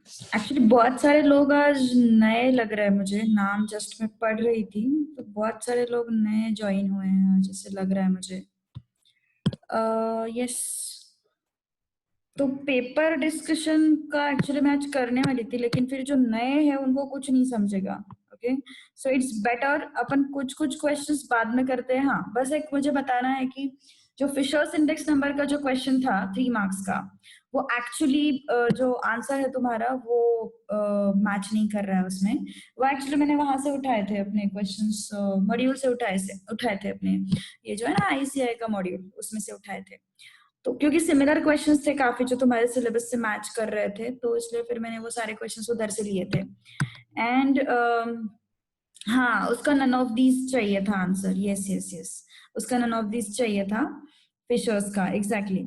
Actually बहुत सारे लोग आज नए लग रहे हैं मुझे, नाम जस्ट मैं पढ़ रही थी तो बहुत सारे लोग नए ज्वाइन हुए हैं जैसे लग रहा है मुझे। यस, तो पेपर डिस्कशन का एक्चुअली मैं आज करने वाली थी, लेकिन फिर जो नए हैं उनको कुछ नहीं समझेगा। ओके, सो इट्स बेटर अपन कुछ कुछ क्वेश्चंस बाद में करते हैं। हाँ, बस एक मुझे बताना है कि जो फिशर्स इंडेक्स नंबर का जो क्वेश्चन था 3 मार्क्स का, वो एक्चुअली जो आंसर है तुम्हारा वो मैच नहीं कर रहा है उसमें। वो एक्चुअली मैंने वहां से उठाए थे अपने क्वेश्चंस, मॉड्यूल से उठाए थे अपने, ये जो है ना आईसीआई का मॉड्यूल, उसमें से उठाए थे। तो क्योंकि सिमिलर क्वेश्चंस थे काफी जो तुम्हारे सिलेबस से मैच कर रहे थे, तो इसलिए फिर मैंने वो सारे क्वेश्चंस उधर से लिए थे। एंड हाँ, उसका नन ऑफ दीज चाहिए था आंसर। यस यस यस, उसका नन ऑफ दीज चाहिए था फिशर्स का, एग्जैक्टली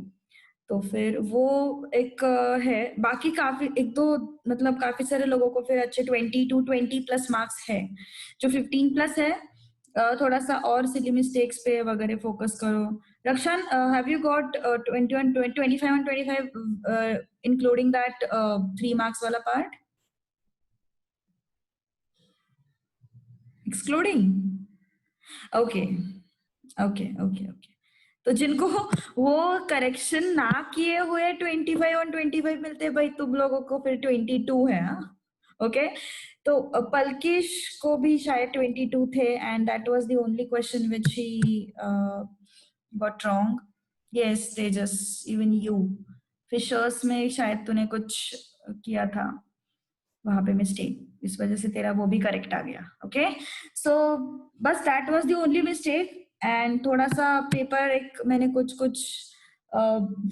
तो फिर वो एक है। बाकी काफी एक दो मतलब काफी सारे लोगों को फिर अच्छे 20 to 20+ मार्क्स है। जो 15+ है थोड़ा सा और सिली मिस्टेक्स पे वगैरह फोकस करो। Rakshan, have you got 25 on 25 including that 3 marks वाला part, excluding? Okay okay okay okay, तो जिनको वो करेक्शन ना किए हुए 25 on 25 मिलते हैं भाई, तुम लोगों को फिर 22 है। ओके, तो पल्किश को भी शायद 22 थे, and that was the only question which he got wrong. Yes Tejas, even you फिशर्स में शायद तूने कुछ किया था वहां पे मिस्टेक, इस वजह से तेरा वो भी करेक्ट आ गया। ओके, सो बस that was the only mistake. And थोड़ा सा पेपर एक मैंने कुछ कुछ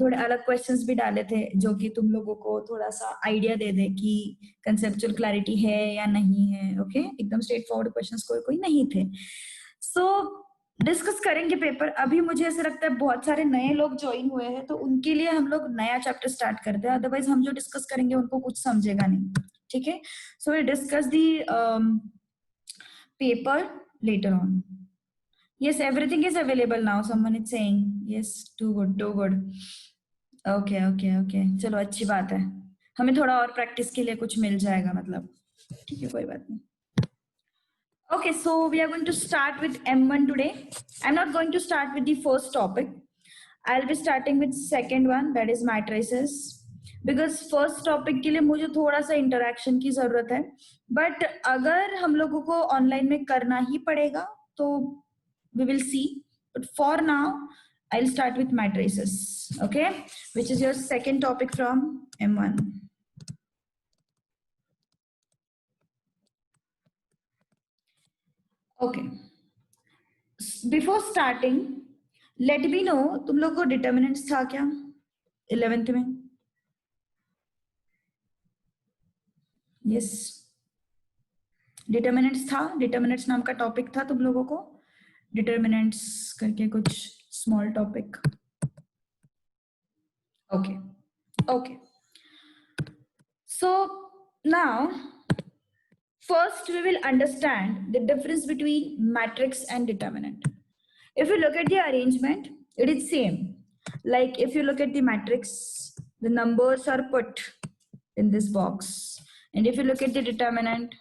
थोड़े अलग क्वेश्चंस भी डाले थे जो कि तुम लोगों को थोड़ा सा आइडिया दे दे कि कंसेप्चुअल क्लैरिटी है या नहीं है। ओके, एकदम स्ट्रेट फॉरवर्ड क्वेश्चंस कोई कोई नहीं थे। सो डिस्कस करेंगे पेपर। अभी मुझे ऐसा लगता है बहुत सारे नए लोग ज्वाइन हुए हैं, तो उनके लिए हम लोग नया चैप्टर स्टार्ट करते हैं, अदरवाइज हम जो डिस्कस करेंगे उनको कुछ समझेगा नहीं। ठीक है, so we discuss the paper later on. Yes, everything is available now, someone is saying. Yes, too good, too good. Okay okay okay, चलो अच्छी बात है, हमें थोड़ा और प्रैक्टिस के लिए कुछ मिल जाएगा मतलब। ठीक है, कोई बात नहीं। Okay, so we are going to start with M1 today. I'm not going to start with the first topic. I'll be starting with second one, that is matrices. Because first topic के लिए मुझे थोड़ा सा interaction की जरूरत है, but अगर हम लोगों को online में करना ही पड़ेगा तो we will see. But for now, I'll start with matrices, okay, which is your second topic from M1. Okay, before starting, let me know तुम लोग को डिटर्मिनेंट्स था क्या 11th में? यस, डिटर्मिनेंट्स था, डिटर्मिनेंट्स नाम का टॉपिक था तुम लोगों को, डिटर्मिनेंट्स करके कुछ small topic. Okay okay, so now first we will understand the difference between matrix and determinant. If you look at the arrangement, it is same. Like if you look at the matrix, the numbers are put in this box, and if you look at the determinant,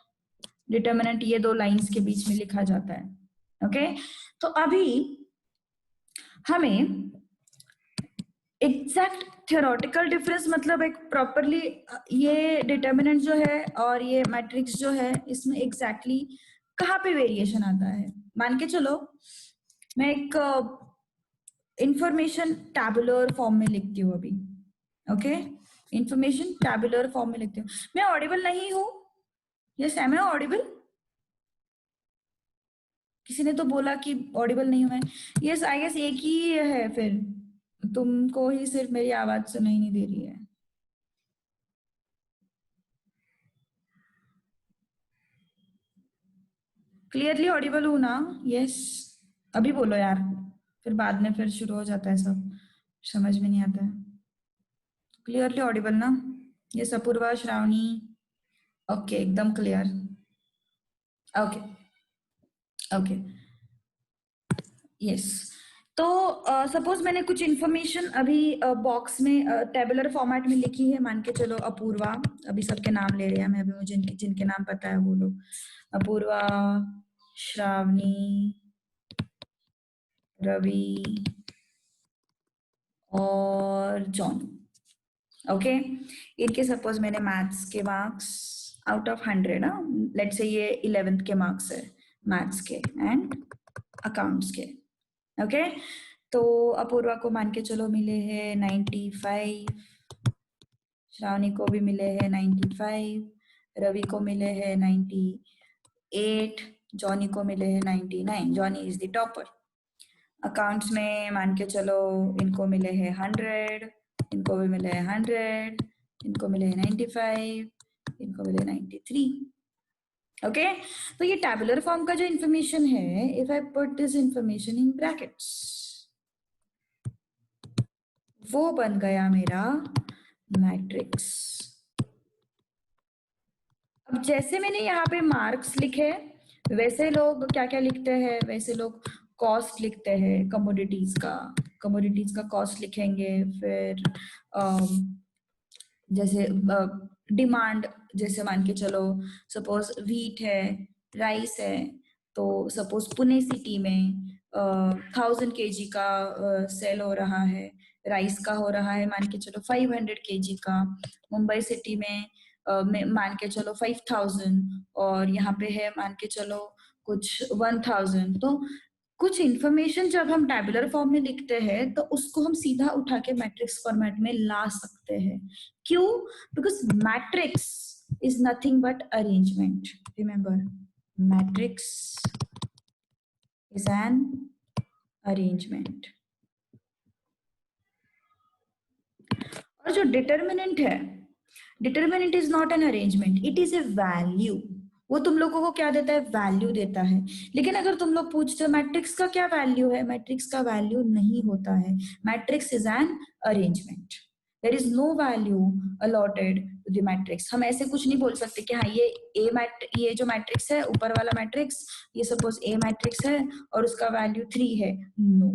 determinant ये दो lines के बीच में लिखा जाता है। Okay, तो अभी हमें एग्जैक्ट थियोरेटिकल डिफरेंस मतलब एक प्रॉपरली ये डिटर्मिनेंट जो है और ये मैट्रिक्स जो है इसमें एग्जैक्टली कहाँ पे वेरिएशन आता है। मान के चलो मैं एक इंफॉर्मेशन टैबुलर फॉर्म में लिखती हूँ अभी। ओके, इंफॉर्मेशन टैबुलर फॉर्म में लिखती हूँ। मैं ऑडिबल नहीं हूँ? Yes, am I audible? किसी ने तो बोला कि ऑडिबल नहीं हुआ है। यस, आई गेस एक ही है, फिर तुमको ही सिर्फ मेरी आवाज सुनाई नहीं दे रही है। क्लियरली ऑडिबल हूं ना? यस, अभी बोलो यार, फिर बाद में फिर शुरू हो जाता है सब, समझ में नहीं आता है। क्लियरली ऑडिबल ना? यस, अपूर्वा, श्रावणी, ओके, एकदम क्लियर। ओके ओके, यस, तो सपोज मैंने कुछ इन्फॉर्मेशन अभी बॉक्स में टेबुलर फॉर्मेट में लिखी है, मान के चलो अपूर्वा, अभी सबके नाम ले रहे हैं, मैं अभी मुझे जिनके नाम पता है वो लोग, अपूर्वा, श्रावणी, रवि और जॉन। ओके, इनके सपोज मैंने मैथ्स के मार्क्स आउट ऑफ 100 ना, लेट्स से ये 11th के मार्क्स है मैथ्स के एंड अकाउंट्स के। ओके, तो अपूर्वा को मान के चलो मिले हैं 95, श्रावणी को भी मिले हैं 95, रवि को मिले हैं 98, जॉनी को मिले हैं 99, Johnny is the topper. Accounts में मान के चलो इनको मिले हैं 100, इनको भी मिले हैं 100, इनको मिले हैं 95, इनको मिले 93। ओके, तो ये टैबुलर फॉर्म का जो इंफॉर्मेशन है, if I put this information in brackets, वो बन गया मेरा मैट्रिक्स। अब जैसे मैंने यहाँ पे मार्क्स लिखे, वैसे लोग क्या क्या लिखते हैं, वैसे लोग कॉस्ट लिखते हैं, कमोडिटीज का कॉस्ट लिखेंगे। फिर जैसे डिमांड, जैसे मान के चलो सपोज व्हीट है, राइस है, तो सपोज पुणे सिटी में 1000 kg का सेल हो रहा है, राइस का हो रहा है मान के चलो 500 kg का। मुंबई सिटी में मान के चलो 5000, और यहाँ पे है मान के चलो कुछ 1000। तो कुछ इंफॉर्मेशन जब हम टैबुलर फॉर्म में लिखते हैं तो उसको हम सीधा उठा के मैट्रिक्स फॉर्मेट में ला सकते हैं। क्यों? Because matrix is nothing but arrangement. Remember, matrix is an arrangement. और जो डिटर्मिनेंट है, determinant is not an arrangement, it is a value. वो तुम लोगों को क्या देता है? वैल्यू देता है। लेकिन अगर तुम लोग पूछते हो मैट्रिक्स का क्या वैल्यू है, मैट्रिक्स का वैल्यू नहीं होता है। Matrix is an arrangement, there is no value allotted to the matrix. हम ऐसे कुछ नहीं बोल सकते कि हाँ ये जो मैट्रिक्स है, ऊपर वाला मैट्रिक्स, ये सपोज ए मैट्रिक्स है और उसका वैल्यू 3 है। नो,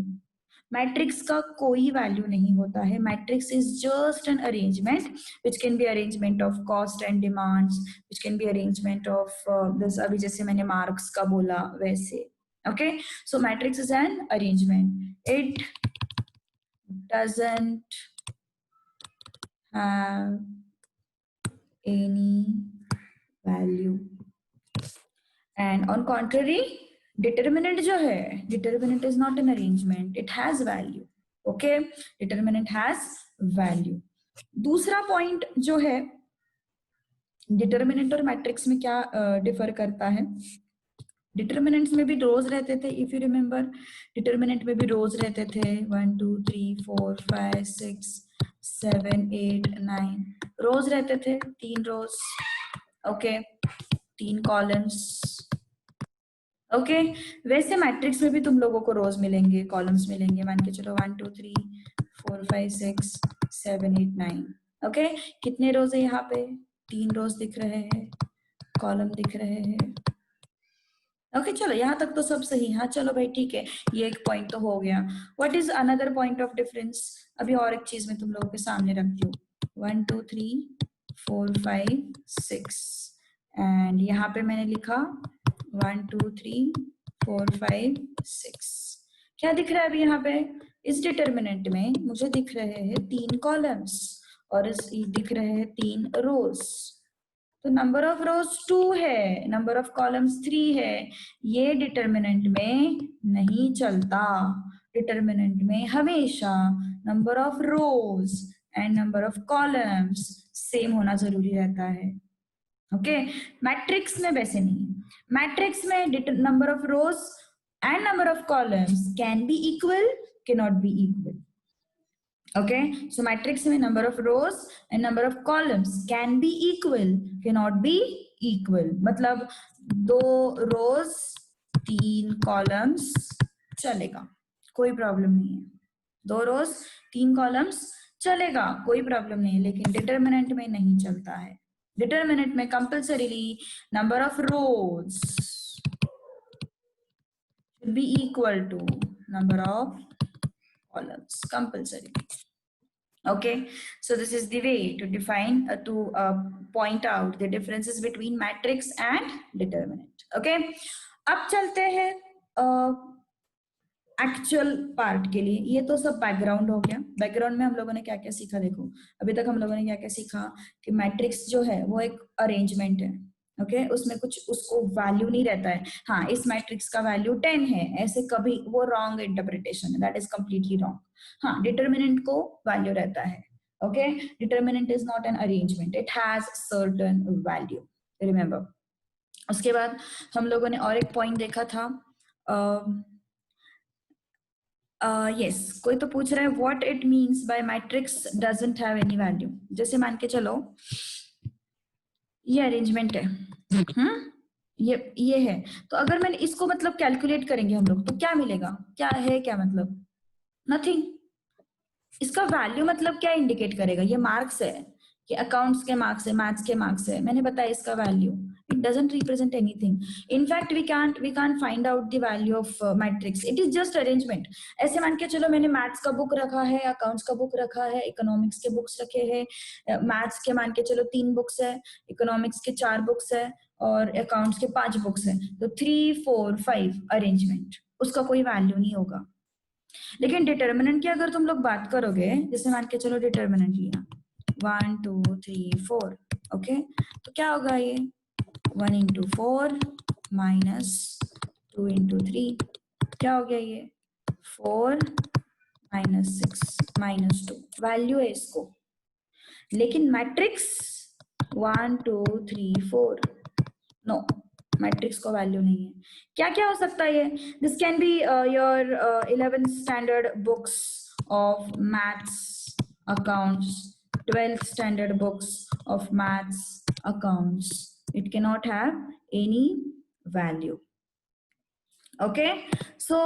मैट्रिक्स का कोई वैल्यू नहीं होता है। Matrix is just an arrangement which can be arrangement of cost and demands, which can be arrangement of this, अभी जैसे मैंने मार्क्स का बोला वैसे। Okay, so matrix is an arrangement, it doesn't have any value. And on contrary, determinant जो है, determinant is not an arrangement, it has value. Okay, determinant has value. दूसरा point जो है, डिटर्मिनेंट और मैट्रिक्स में क्या डिफर करता है। डिटर्मिनेंट्स में भी रोज रहते थे, इफ यू रिमेम्बर, डिटर्मिनेंट में भी रोज रहते थे 1 2 3 4 5 6 7 8 9 रोज रहते थे, 3 रोज। Okay, 3 columns. ओके, वैसे मैट्रिक्स में भी तुम लोगों को रोज मिलेंगे, कॉलम्स मिलेंगे, मान के चलो 1 2 3 4 5 6 7 8 9। ओके, कितने रोज है यहाँ पे? 3 रोज दिख रहे हैं, कॉलम दिख रहे हैं। ओके, चलो यहाँ तक तो सब सही। हाँ चलो भाई, ठीक है, ये एक पॉइंट तो हो गया। What is another point of difference? अभी और एक चीज मैं तुम लोगों के सामने रखती हूँ। 1 2 3 4 5 6 एंड यहाँ पे मैंने लिखा 1 2 3 4 5 6। क्या दिख रहा है अभी यहाँ पे? इस डिटर्मिनेंट में मुझे दिख रहे हैं 3 कॉलम्स और इस दिख रहे हैं 3 रोज। तो नंबर ऑफ रोज 2 है, नंबर ऑफ कॉलम्स 3 है। ये डिटर्मिनेंट में नहीं चलता। डिटर्मिनेंट में हमेशा number of rose and number of columns same होना जरूरी रहता है। ओके, मैट्रिक्स में वैसे नहीं। मैट्रिक्स में number of rose and number of columns can be equal, can not be equal. Okay, so matrix में number of rows and number of columns can be equal, cannot be equal। मतलब 2 rows 3 columns चलेगा, कोई problem नहीं है। 2 rows 3 columns चलेगा, कोई problem नहीं है। लेकिन डिटर्मिनेंट में नहीं चलता है। डिटर्मिनेंट में compulsorily number of rows should be equal to number of columns compulsory. Okay, so this is the way to define to point out the differences between matrix and determinant. Okay, अब चलते हैं actual part के लिए. ये तो सब background हो गया. बैकग्राउंड में हम लोगों ने क्या क्या सीखा. देखो अभी तक हम लोगों ने क्या क्या सीखा कि मैट्रिक्स जो है वो एक अरेंजमेंट है. ओके उसमें कुछ उसको वैल्यू नहीं रहता है. हाँ इस मैट्रिक्स का वैल्यू 10 है ऐसे कभी वो रॉन्ग इंटरप्रिटेशन है. That is completely wrong. हाँ डिटर्मिनेंट को वैल्यू रहता है. Okay determinant is not an arrangement. It has certain value. Remember. उसके बाद हम लोगों ने और एक पॉइंट देखा था. यस कोई तो पूछ रहा है what it means by matrix doesn't have any value. जैसे मान के चलो ये अरेंजमेंट है. ये है तो अगर मैंने इसको मतलब कैलकुलेट करेंगे हम लोग तो क्या मिलेगा. क्या है क्या मतलब नथिंग. इसका वैल्यू मतलब क्या इंडिकेट करेगा. ये मार्क्स है कि अकाउंट्स के मार्क्स है मैथ्स के मार्क्स है. मैंने बताया इसका value. It doesn't represent anything. In fact, we can't find out the value of matrix. It is just arrangement. ऐसे मान के चलो मैंने मैथ्स का बुक रखा है, अकाउंट्स का बुक रखा है, इकोनॉमिक्स के बुक्स रखे हैं. मैथ्स के मान के चलो 3 बुक्स है, इकोनॉमिक्स के 4 बुक्स है और अकाउंट्स के 5 बुक्स है. तो 3, 4, 5 अरेंजमेंट. उसका कोई वैल्यू नहीं होगा. लेकिन डिटर्मिनेंट की अगर तुम लोग बात करोगे जैसे मान के चलो डिटर्मिनेंट लिया 1, 2, 3, 4. ओके तो क्या होगा ये 1 into 4 minus 2 into 3. क्या हो गया ये 4 minus 6 minus 2. वैल्यू है इसको. लेकिन मैट्रिक्स 1, 2, 3, 4 नो मैट्रिक्स को वैल्यू नहीं है. क्या क्या हो सकता है ये. This can be your 11th standard books of maths accounts, 12th standard books of maths accounts. It cannot have any value. Okay, so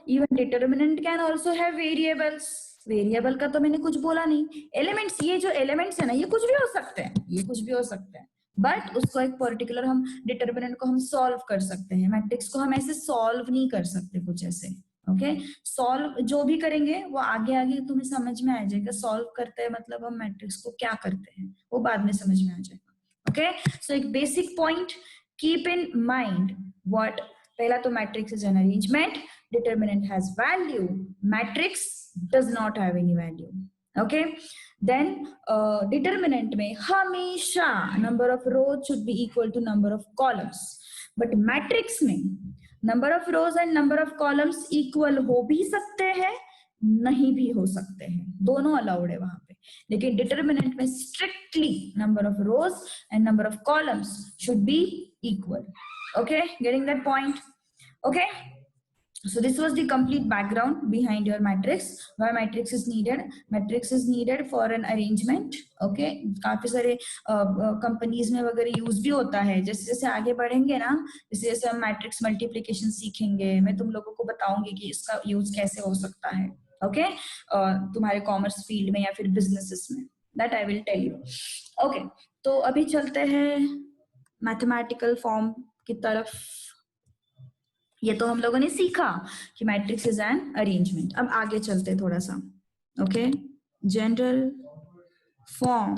even determinant can also have variables. Variable का तो मैंने कुछ बोला नहीं. एलिमेंट्स ये जो elements है ना ये कुछ भी हो सकते हैं. ये कुछ भी हो सकते हैं बट उसको एक पर्टिकुलर हम डिटर्मिनेंट को हम सॉल्व कर सकते हैं. मैट्रिक्स को हम ऐसे सॉल्व नहीं कर सकते कुछ ऐसे. ओके सॉल्व जो भी करेंगे वो आगे आगे तुम्हें समझ में आ जाएगा. सॉल्व करते हैं मतलब हम मैट्रिक्स को क्या करते हैं वो बाद में समझ में आ जाएगा. Okay, so एक basic point keep in mind what पहला तो matrix is an arrangement, determinant has value, matrix does not have any value. Okay, then determinant में हमेशा number of rows should be equal to number of columns, but matrix में number of rows and number of columns equal हो भी सकते हैं नहीं भी हो सकते हैं. दोनों अलाउड है वहां पे. लेकिन डिटर्मिनेंट में strictly number of rose and number of columns should B equal. Okay getting that point. Okay so this was the complete background behind your matrix. Why matrix is needed. Matrix is needed for an arrangement. okay काफी सारे companies में वगैरह use भी होता है. जैसे जैसे आगे बढ़ेंगे ना जैसे जैसे हम मैट्रिक्स मल्टीप्लिकेशन सीखेंगे मैं तुम लोगों को बताऊंगी कि इसका यूज कैसे हो सकता है. ओके तुम्हारे कॉमर्स फील्ड में या फिर बिजनेसेस में. That I will tell you. Okay तो अभी चलते हैं मैथमेटिकल फॉर्म की तरफ. ये तो हम लोगों ने सीखा कि मैट्रिक्स इज एन अरेंजमेंट. अब आगे चलते हैं थोड़ा सा. Okay general form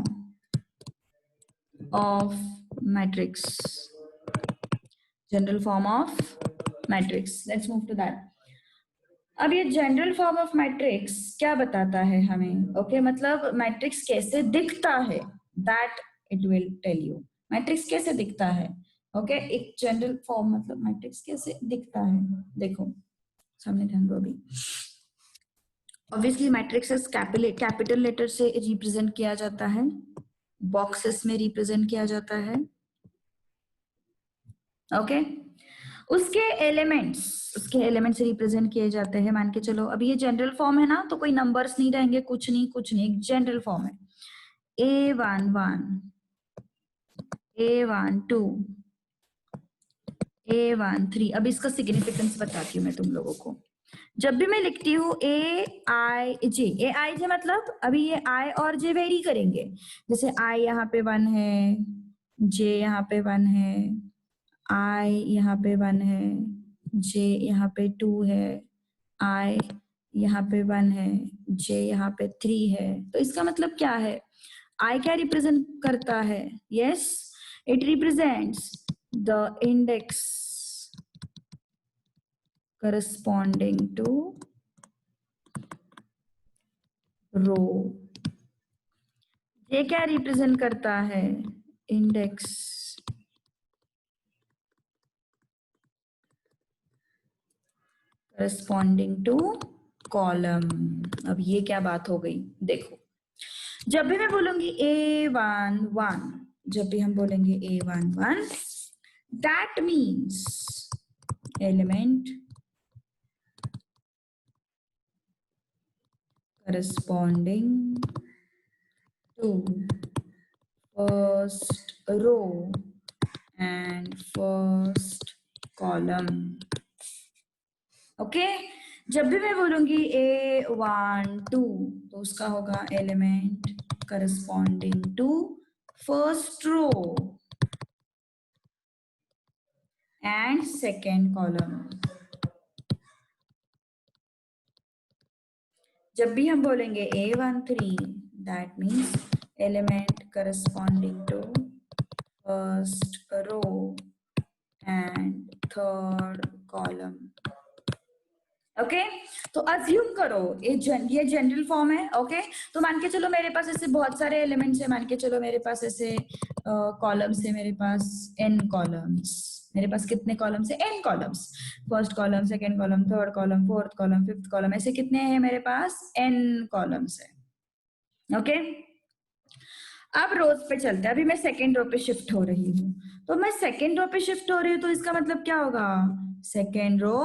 of matrix. General form of matrix. Let's move to that. अब ये जनरल फॉर्म ऑफ मैट्रिक्स क्या बताता है हमें. ओके मतलब मैट्रिक्स कैसे दिखता है that it will tell you. Matrix कैसे दिखता है. ओके एक जनरल फॉर्म मतलब मैट्रिक्स कैसे दिखता है. देखो सामने ध्यान दो. अभी ऑब्वियसली मैट्रिक्स कैपिटल लेटर से रिप्रेजेंट किया जाता है. बॉक्सेस में रिप्रेजेंट किया जाता है. ओके उसके एलिमेंट्स रिप्रेजेंट किए जाते हैं. मान के चलो अभी ये जनरल फॉर्म है ना तो कोई नंबर्स नहीं रहेंगे कुछ नहीं एक जनरल फॉर्म है. A11 A12 A13. अब इसका सिग्निफिकेंस बताती हूँ मैं तुम लोगों को. जब भी मैं लिखती हूँ AIJ मतलब अभी ये I और J वेरी करेंगे. जैसे I यहाँ पे 1 है, J यहाँ पे 1 है, I यहाँ पे 1 है, J यहाँ पे 2 है, I यहाँ पे 1 है, j यहाँ पे 3 है, तो इसका मतलब क्या है? I क्या रिप्रेजेंट करता है? Yes, it represents the index corresponding to row. ये क्या रिप्रेजेंट करता है? Index corresponding to column. अब ये क्या बात हो गई? देखो, जब भी मैं बोलूंगी A11, जब भी हम बोलेंगे A11, that means element corresponding to first row and first column. Okay, जब भी मैं बोलूंगी A12 तो उसका होगा element corresponding to first row and second column. जब भी हम बोलेंगे A13 that means element corresponding to first row and third column. Okay, तो अज्यूम करो ये जनरल फॉर्म है. ओके, तो मान के चलो मेरे पास ऐसे बहुत सारे एलिमेंट्स है. मान के चलो मेरे पास ऐसे कॉलम्स है, मेरे पास n कॉलम्स. मेरे पास कितने कॉलम्स है? n columns. First column, second column, third column, fourth column, fifth column, ऐसे कितने हैं मेरे पास? n कॉलम्स है. ओके, अब रोज पे चलते हैं. अभी मैं सेकेंड रो पे शिफ्ट हो रही हूँ, तो मैं सेकेंड रो पे शिफ्ट हो रही हूँ, तो इसका मतलब क्या होगा? Second row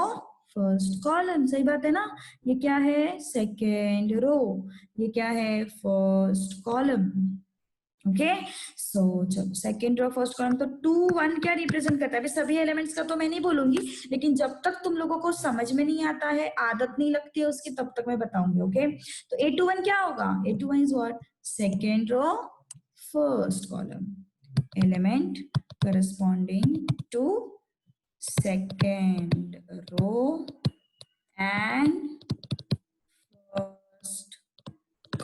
first column. सही बात है ना? ये क्या है? Second row. ये क्या है? First column. ओके, सो जब सेकेंड रो फर्स्ट कॉलम, तो 2 1 क्या रिप्रेजेंट करता है? अभी सभी एलिमेंट्स का तो मैं नहीं बोलूंगी, लेकिन जब तक तुम लोगों को समझ में नहीं आता है, आदत नहीं लगती है उसकी, तब तक मैं बताऊंगी. ओके, तो A21 क्या होगा? A21 is what? Second row first column, element corresponding to second row and first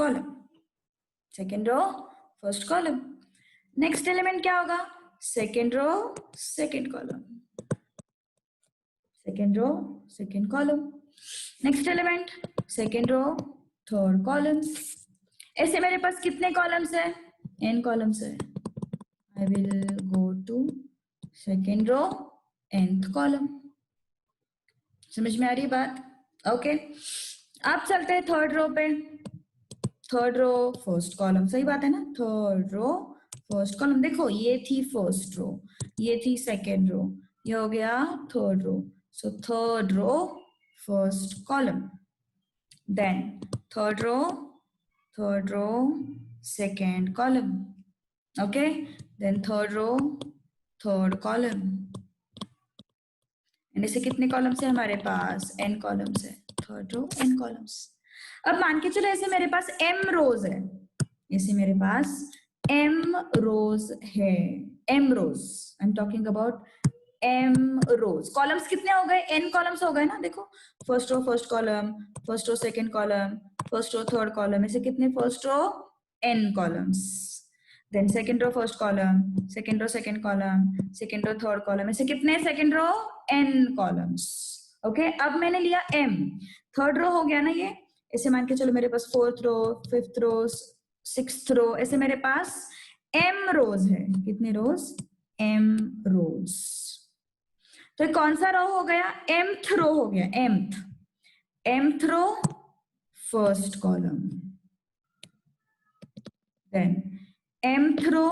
column. Second row first column. Next element क्या होगा? Second row second column, second row second column. Next element second row third column. ऐसे मेरे पास कितने columns है? n columns है. I will go to second row nth column. समझ में आ रही है बात? ओके, अब चलते हैं थर्ड रो पे. Third row first column. सही बात है ना? Third row first column. देखो, ये थी फर्स्ट रो, ये थी सेकेंड रो, ये हो गया third row. So third row first column, then third row second column. Okay, then third row third column. And ऐसे कितने कॉलम्स है हमारे पास? n कॉलम्स है. Third row n columns. अब मान के चलो ऐसे मेरे पास m रोज है. ऐसे मेरे पास m रोज है. m rows, I am talking about m rows. Columns कितने हो गए? n कॉलम्स हो गए ना. देखो, first row first column, first row second column, first row third column, ऐसे कितने? First row n columns, then second row first column, second row second column, second row third column, ऐसे कितने? Second row n columns. Okay, अब मैंने लिया m, third row हो गया ना ये. ऐसे मान के चलो मेरे पास fourth row, fifth row, sixth row, ऐसे मेरे पास m रोज है. कितने रोज? m रोज. तो ये कौन सा रो हो गया? mth रो हो गया. mth row first column, then mth row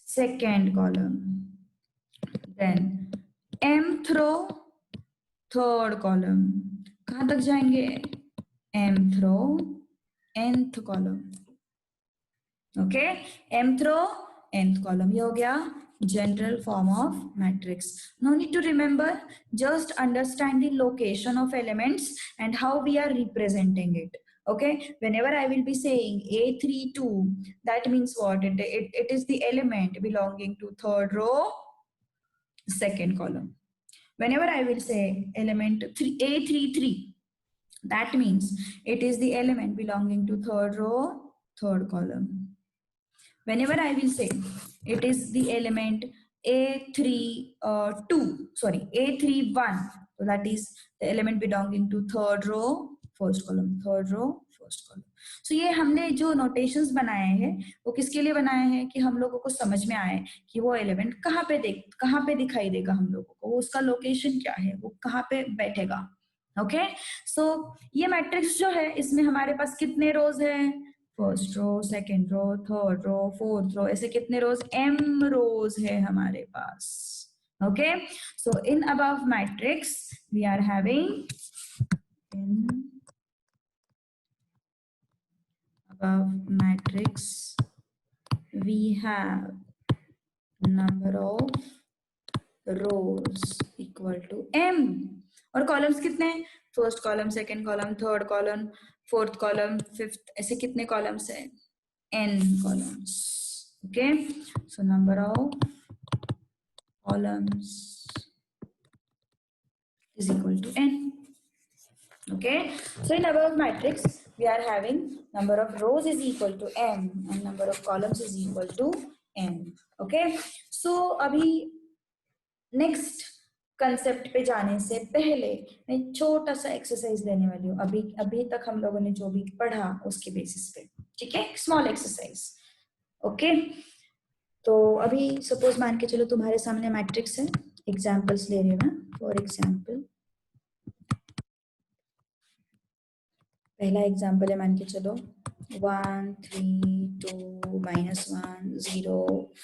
second column, then mth row third column. कहां तक जाएंगे? mth row nth column. Okay, mth row nth column. ये हो गया general form of matrix. No need to remember, just understand the location of elements and how we are representing it. Okay, whenever I will be saying A32, that means what? It is the element belonging to third row second column. Whenever I will say element A33, That means it is the element belonging to third row, third column. Whenever I will say it is the element A31, so that is the element belonging to third row, first column, third row, first column. So ये हमने जो notations बनाए हैं वो किसके लिए बनाए हैं कि हम लोगों को समझ में आए कि वो एलिमेंट कहाँ पे दिखाई देगा हम लोगों को, वो उसका लोकेशन क्या है, वो कहाँ पे बैठेगा. ओके, सो ये मैट्रिक्स जो है इसमें हमारे पास कितने रोज है, first row, second row, third row, fourth row, ऐसे कितने रोज, m रोज है हमारे पास. Okay, so in above matrix we are having, in above matrix we have number of rows equal to m और columns कितने हैं, first column, second column, third column, fourth column, fifth, ऐसे कितने columns है, n columns. Okay, so number of columns is equal to n. Okay, so in above matrix we are having number of rows is equal to m and number of columns is equal to n. Okay, so अभी next concept पे जाने से पहले मैं छोटा सा exercise देने वाली हूँ. अभी तक हम लोगों ने जो भी पढ़ा उसके बेसिस पे, ठीक है, स्मॉल एक्सरसाइज. ओके, तो अभी सपोज मान के चलो तुम्हारे सामने मैट्रिक्स है, एग्जांपल्स ले रही हूँ मैं. फॉर एग्जांपल पहला एग्जांपल है, मान के चलो 1 3 2 -1 0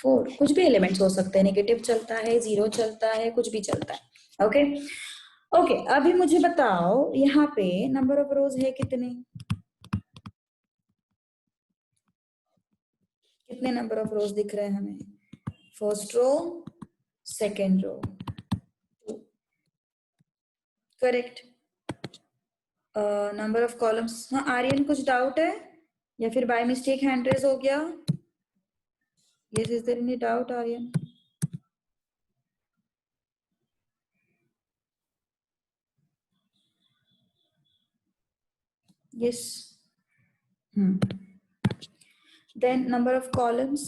4, कुछ भी एलिमेंट्स हो सकते हैं, नेगेटिव चलता है, जीरो चलता है, कुछ भी चलता है. ओके ओके, अभी मुझे बताओ यहाँ पे नंबर ऑफ रोज है कितने, कितने नंबर ऑफ रोज दिख रहे हैं हमें, first row, second row, correct. Number of columns, हाँ आर्यन कुछ डाउट है या फिर बाय मिस्टेक हैंड रेज हो गया, yes, is there any doubt Aryan? Yes. Then number of columns,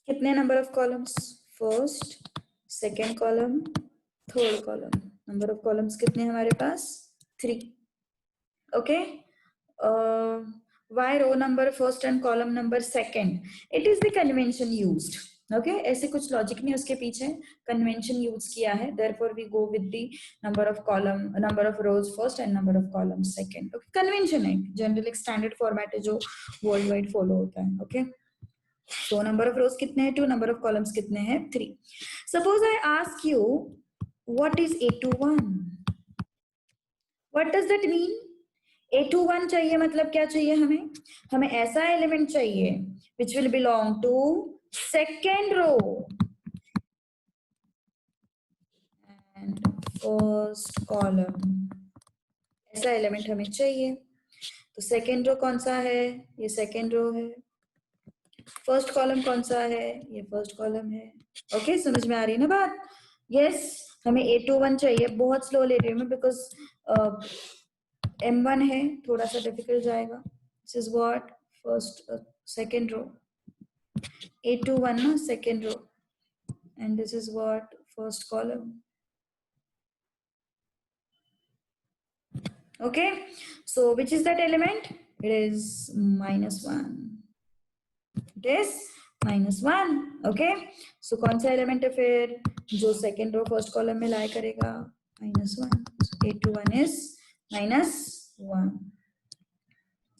कितने number of columns, first, second column, third column. Number of columns कितने हमारे पास, 3. Okay, why row number first and column number second, it is the convention used. Okay, ऐसे कुछ logic नहीं उसके पीछे, convention use किया है, therefore we go with the number of column, number of rows first and number of columns second. Okay, convention है, general एक standard format है जो वर्ल्ड वाइड फॉलो होता है. Okay, so number of rows कितने हैं, 2, number of columns कितने हैं, 3. suppose I ask you what is A21, what does that mean? A21 चाहिए मतलब क्या चाहिए हमें ऐसा एलिमेंट चाहिए which will belong to second row and first column, ऐसा एलिमेंट हमें चाहिए. तो सेकेंड रो कौन सा है, ये सेकेंड रो है. फर्स्ट कॉलम कौन सा है, ये फर्स्ट कॉलम है. ओके, समझ में आ रही है ना बात? यस, हमें A21 चाहिए. बहुत स्लो ले रही हूँ मैं बिकॉज M1 है, थोड़ा सा डिफिकल्ट जाएगा. This is what, first second row, A21 ना second row, and this is what, first column. Okay, so which is that element? It is -1. It is -1. Okay, so कौन सा एलिमेंट है फिर जो सेकेंड रो फर्स्ट कॉलम में लाई करेगा, -1. So A21 is -1.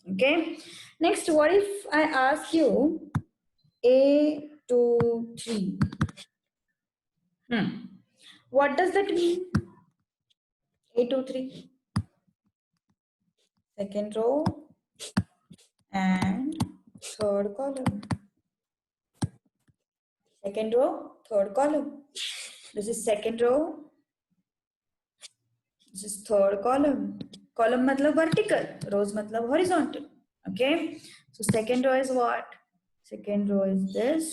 Okay, next what if I ask you A23? What does that mean? A23, second row and third column. Second row, third column. This is second row. This is third column. Column matlab vertical, rows matlab horizontal. Okay. So second row is what? Second row is this,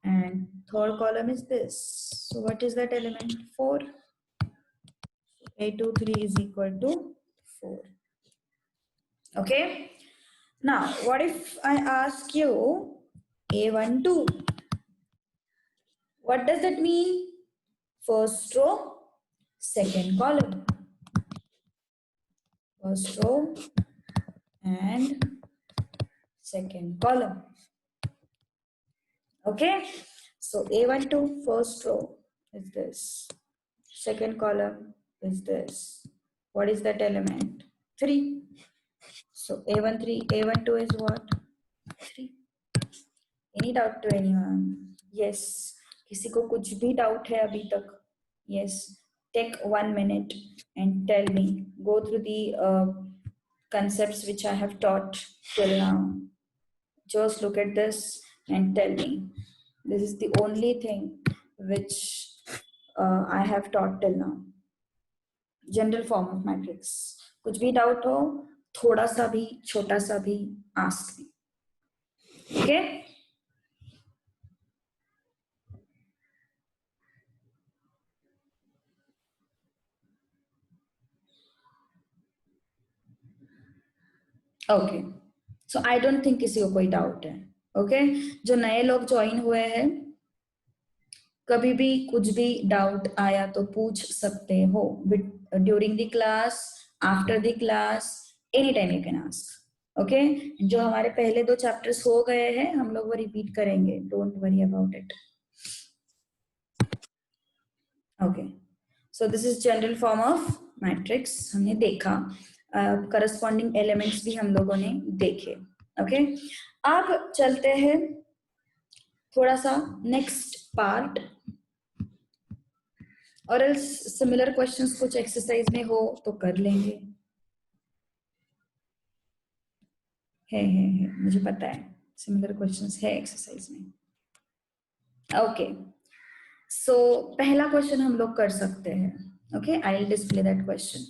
and third column is this. So what is that element? 4. A23 is equal to 4. Okay. Now, what if I ask you A12? What does that mean? First row, second column. First row and second column. Okay. So A12 first row is this. Second column is this. What is that element? 3. So A13, A12 is what? 3. Any doubt to anyone? Yes. किसी को कुछ भी doubt है अभी तक? Yes. Take 1 minute and tell me. Go through the concepts which I have taught till now. Just look at this and tell me. This is the only thing which I have taught till now. General form of matrix. कुछ भी doubt हो, थोड़ा सा भी, छोटा सा भी, ask me. Okay? Okay. So I don't think किसी को कोई doubt है. Okay? जो नए लोग join हुए हैं, कभी भी कुछ भी डाउट आया तो पूछ सकते हो during the class, after the class, any time you can ask. Okay. जो हमारे पहले 2 चैप्टर्स हो गए हैं हम लोग वो रिपीट करेंगे. Don't worry about it. Okay. So this is general form of matrix. हमने देखा. करस्पॉन्डिंग एलिमेंट्स भी हम लोगों ने देखे. ओके. अब चलते हैं थोड़ा सा नेक्स्ट पार्ट. और सिमिलर क्वेश्चंस कुछ एक्सरसाइज में हो तो कर लेंगे. है मुझे पता है सिमिलर क्वेश्चंस है एक्सरसाइज में. ओके. सो पहला क्वेश्चन हम लोग कर सकते हैं. Okay. I will display that question.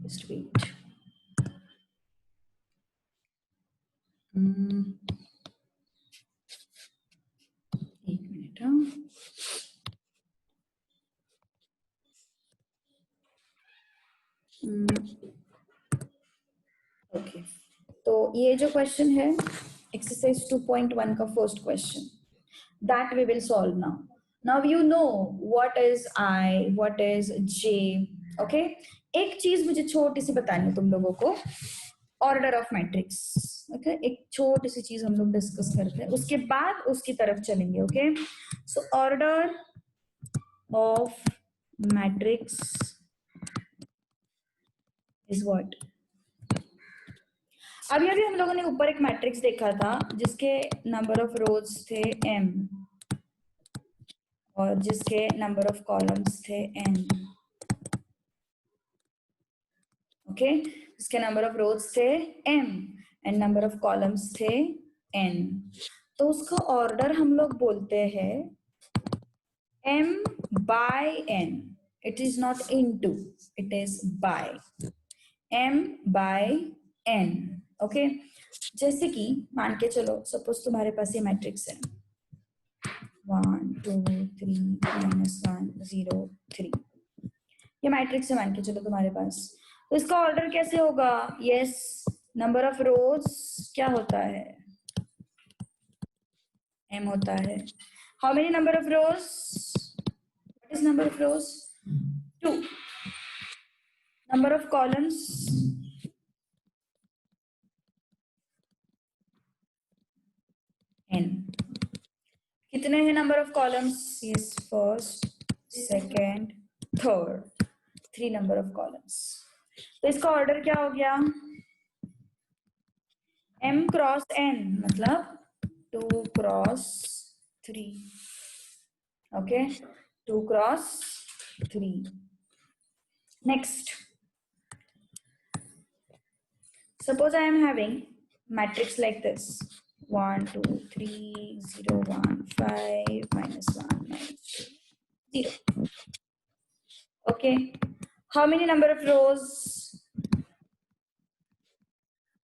Just wait. एक मिनट. ओके. तो ये जो क्वेश्चन है एक्सरसाइज 2.1 का first question, that we will solve now. Now you know what is I, what is J. Okay. एक चीज मुझे छोटी सी बतानी है तुम लोगों को. Order of matrix. ओके. एक छोटी सी चीज हम लोग डिस्कस करते हैं, उसके बाद उसकी तरफ चलेंगे. Okay. So order of matrix is what. अभी अभी हम लोगों ने ऊपर एक मैट्रिक्स देखा था जिसके नंबर ऑफ रोज थे m और जिसके नंबर ऑफ कॉलम्स थे n. ओके. जिसके नंबर ऑफ रोज थे m and number of columns थे n. तो उसका ऑर्डर हम लोग बोलते हैं m by n. It is not into, it is by. m by n. Okay. जैसे कि मान के चलो सपोज तुम्हारे पास ये मैट्रिक्स है 1 2 3 -1 0 3. ये मैट्रिक्स है मान के चलो तुम्हारे पास. तो इसका ऑर्डर कैसे होगा? यस. नंबर ऑफ रोज क्या होता है? m होता है. How many number of rose? What is number of rose? 2. Number of columns? n. कितने हैं number of columns? Yes. First, second, third. 3 number of columns. तो इसका ऑर्डर क्या हो गया? m क्रॉस n मतलब 2 cross 3. Okay. 2 cross 3. Next. Suppose I am having matrix like this 1 2 3 0 1 5 -1 -2 0. Okay. How many number of rows?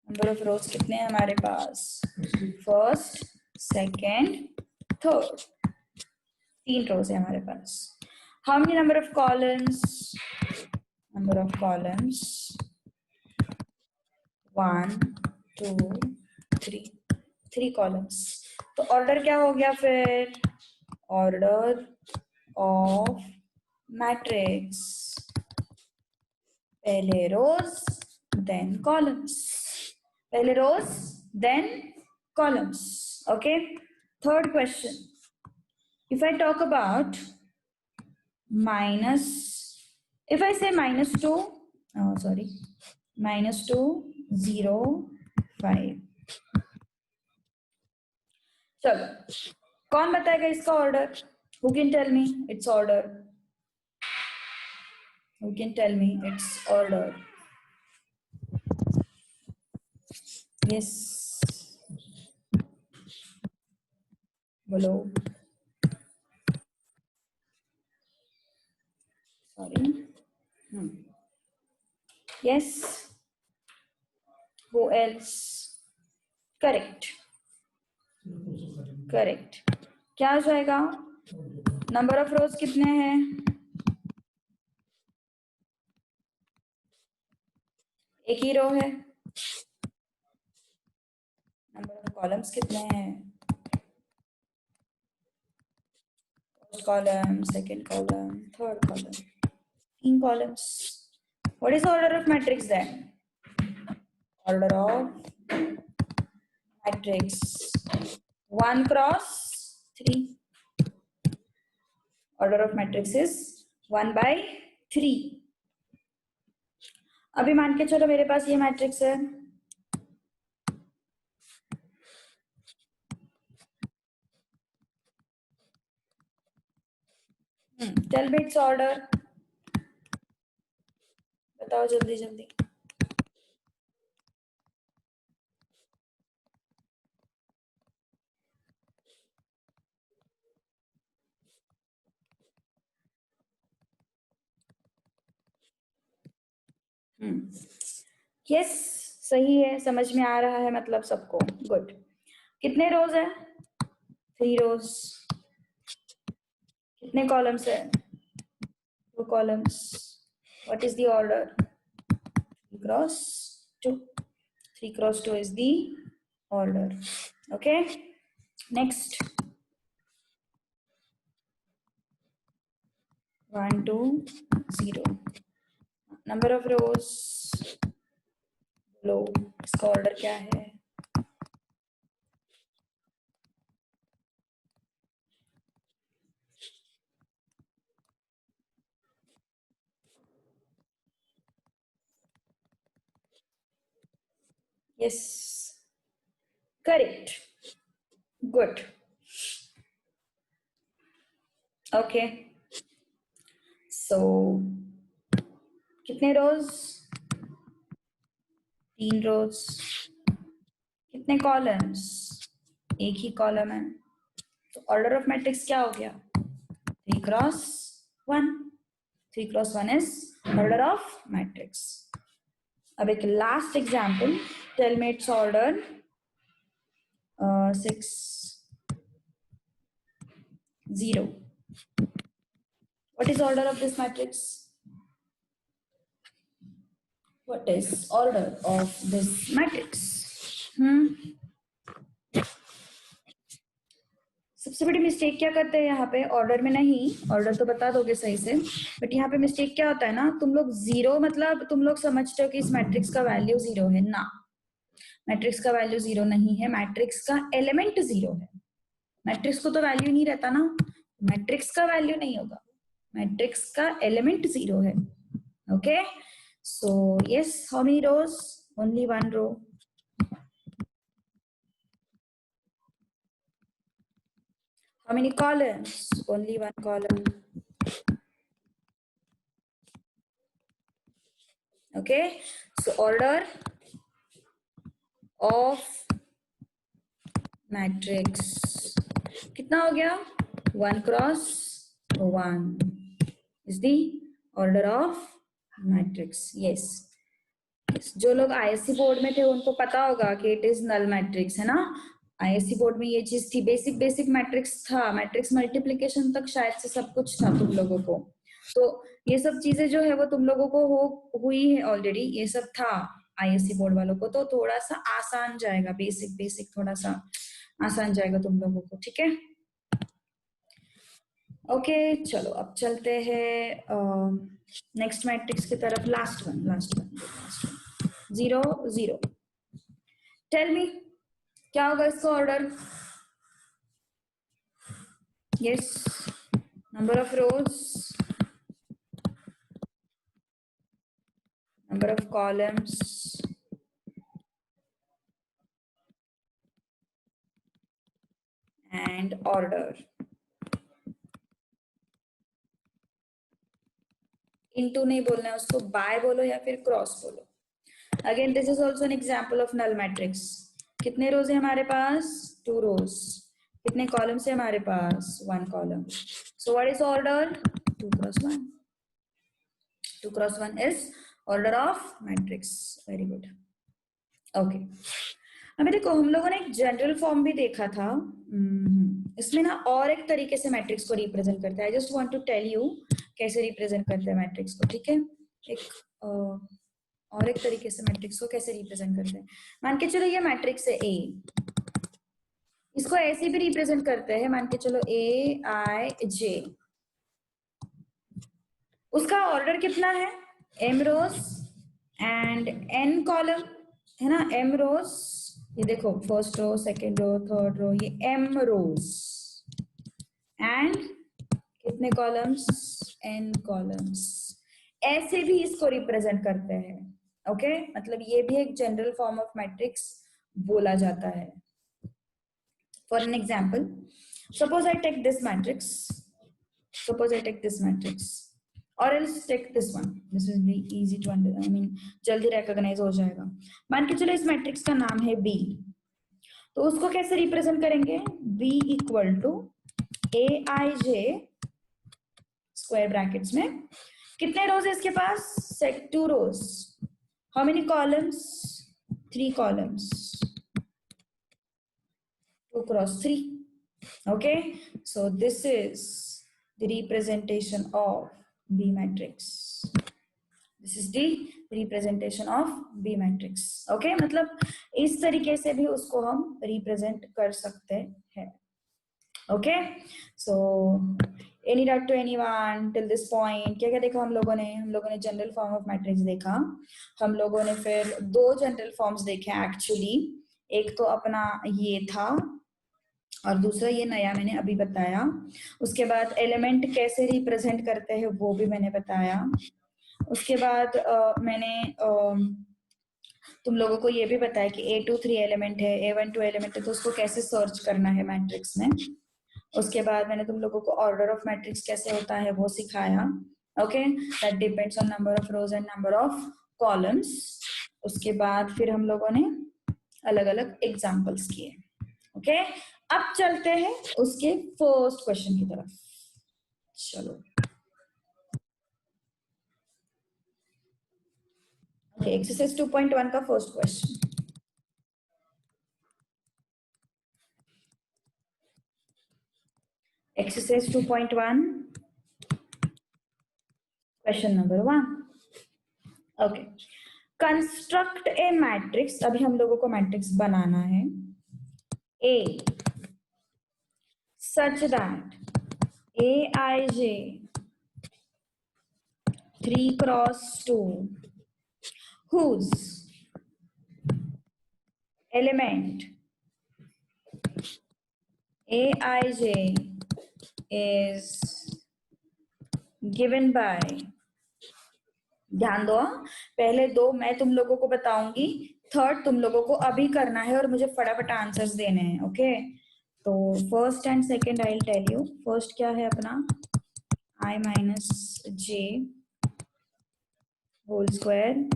Number of rows कितने हैं हमारे पास? फर्स्ट, सेकेंड, थर्ड, 3 रोज है हमारे पास. How many number of columns? Number of columns 1 2 3 columns. तो order क्या हो गया फिर? ऑर्डर ऑफ मैट्रिक्स, पहले रोज देन कॉलम्स, पहले रोज then columns. Okay, third question. If I talk about minus, if I say -2, -2 0 5. चलो, कौन बताएगा इसका order? Who can tell me its order? Who can tell me its order? Yes, बोलो. Sorry. Yes. Who else? Correct. Correct. क्या आ जाएगा? Number of rows कितने हैं? एक ही रो है. नंबर ऑफ कॉलम्स कितने हैं? First column, second column, third column, 3 columns. What is order of matrix then? Order of matrix 1 cross 3. Order of matrix is 1/3. अभी मान के चलो मेरे पास ये मैट्रिक्स है. Tell me its order. बताओ जल्दी जल्दी. यस, सही है, समझ में आ रहा है मतलब सबको. गुड. कितने रोज है? 3 रोज. कितने कॉलम्स है? 2 columns. What is the order? 3 cross 2. 3 cross 2 is the order. Okay, next. 1 2 0. Number of rows लो. इसका ऑर्डर क्या है? Yes, correct. Good. Okay, so कितने रोज? 3 रोज. कितने कॉलम्स? एक ही कॉलम है. तो ऑर्डर ऑफ मैट्रिक्स क्या हो गया? 3 cross 1. 3 cross 1 is order of matrix. अब एक last example. Tell me its order. 6 0. What is order of this matrix? What is order of this matrix? सबसे बड़ी मिस्टेक क्या करते हैं यहाँ पे? ऑर्डर में नहीं, ऑर्डर तो बता दोगे सही से, बट यहाँ पे मिस्टेक क्या होता है ना, तुम लोग 0 मतलब तुम लोग समझते हो कि इस मैट्रिक्स का वैल्यू 0 है ना. मैट्रिक्स का वैल्यू 0 नहीं है, मैट्रिक्स का एलिमेंट 0 है. मैट्रिक्स को तो वैल्यू नहीं रहता ना, मैट्रिक्स का वैल्यू नहीं होगा, मैट्रिक्स का एलिमेंट 0 है. Okay, so yes, how many rows? Only 1 row. How many columns? Only 1 column. Okay, so order of matrix कितना हो गया? 1 cross 1 is the order of matrix. Yes, जो लोग ISC बोर्ड में थे उनको पता होगा कि इट इज नल मैट्रिक्स है ना. आईएससी बोर्ड में ये चीज थी, बेसिक बेसिक मैट्रिक्स था, मैट्रिक्स मल्टीप्लिकेशन तक शायद से सब कुछ था तुम लोगों को। तो ये सब चीजें जो है वो तुम लोगों को हुई है ऑलरेडी, ये सब था आईएससी बोर्ड वालों को, तो थोड़ा सा आसान जाएगा, बेसिक बेसिक थोड़ा सा आसान जाएगा तुम लोगों को, ठीक है। ओके चलो अब चलते हैं नेक्स्ट मैट्रिक्स की तरफ, लास्ट वन 0 0। टेल मी क्या होगा इसका order? Yes, number of rose, number of columns, and order. Into नहीं बोलना है उसको, by बोलो या फिर cross बोलो। Again, this is also an example of null matrix. कितने रोज है हमारे पास? 2 rows. कितने कॉलम्स है हमारे पास? 1 column. So what is order? 2 cross 1. 2 cross 1 is order of matrix. Very good. Okay. अभी देखो हम लोगों ने एक जनरल फॉर्म भी देखा था, इसमें ना और एक तरीके से मैट्रिक्स को रिप्रेजेंट करता है। I just want to tell you कैसे रिप्रेजेंट करते हैं मैट्रिक्स को, ठीक है। एक और एक तरीके से मैट्रिक्स को कैसे रिप्रेजेंट करते हैं, मान के चलो ये मैट्रिक्स है ए, इसको ऐसे भी रिप्रेजेंट करते हैं, मान के चलो ए आई जे, उसका ऑर्डर कितना है? M rows and n column है ना, एम रोज, ये देखो first row, second row, third row, ये एम रोज एंड कितने कॉलम्स? N columns. ऐसे भी इसको रिप्रेजेंट करते हैं, ओके मतलब ये भी एक जनरल फॉर्म ऑफ मैट्रिक्स बोला जाता है। For an example, suppose I take this matrix, suppose I take this matrix or else take this one, this will be easy to I mean जल्दी recognize हो जाएगा। मान के चलो इस मैट्रिक्स का नाम है B, तो उसको कैसे रिप्रेजेंट करेंगे? B equal to aij square brackets में, कितने रोज है इसके पास? Set 2 rows, how many columns? 3 columns, 2 cross 3, okay, so this is the representation of B matrix. This is the representation of B matrix. Okay, मतलब इस तरीके से भी उसको हम represent कर सकते हैं। Okay, so any doubt to anyone till this point? क्या क्या देखा हम लोगों ने? हम लोगों ने जनरल फॉर्म ऑफ मैट्रिक्स देखा, हम लोगों ने फिर 2 जनरल फॉर्म्स देखे एक्चुअली, एक तो अपना ये था और दूसरा ये नया मैंने अभी बताया। उसके बाद एलिमेंट कैसे रिप्रेजेंट करते हैं वो भी मैंने बताया। उसके बाद मैंने तुम लोगों को ये भी बताया कि A2 3 एलिमेंट है, A1 2 एलिमेंट है, तो उसको कैसे सर्च करना है मैट्रिक्स में। उसके बाद मैंने तुम लोगों को ऑर्डर ऑफ मैट्रिक्स कैसे होता है वो सिखाया, okay, that depends on number of rose and number of columns. उसके बाद फिर हम लोगों ने अलग अलग एग्जाम्पल्स किए, ओके। अब चलते हैं उसके फर्स्ट क्वेश्चन की तरफ, चलो। ओके, एक्सरसाइज 2.1 का first question. Exercise 2.1 question number 1। Okay, construct ए मैट्रिक्स, अभी हम लोगों को मैट्रिक्स बनाना है, ए such that aij 3 cross 2 whose element aij is given by, ध्यान दो पहले 2 मैं तुम लोगों को बताऊंगी, थर्ड तुम लोगों को अभी करना है और मुझे फटाफट आंसर्स देने हैं, ओके। तो first and second I will tell you. First क्या है अपना, i minus j whole square,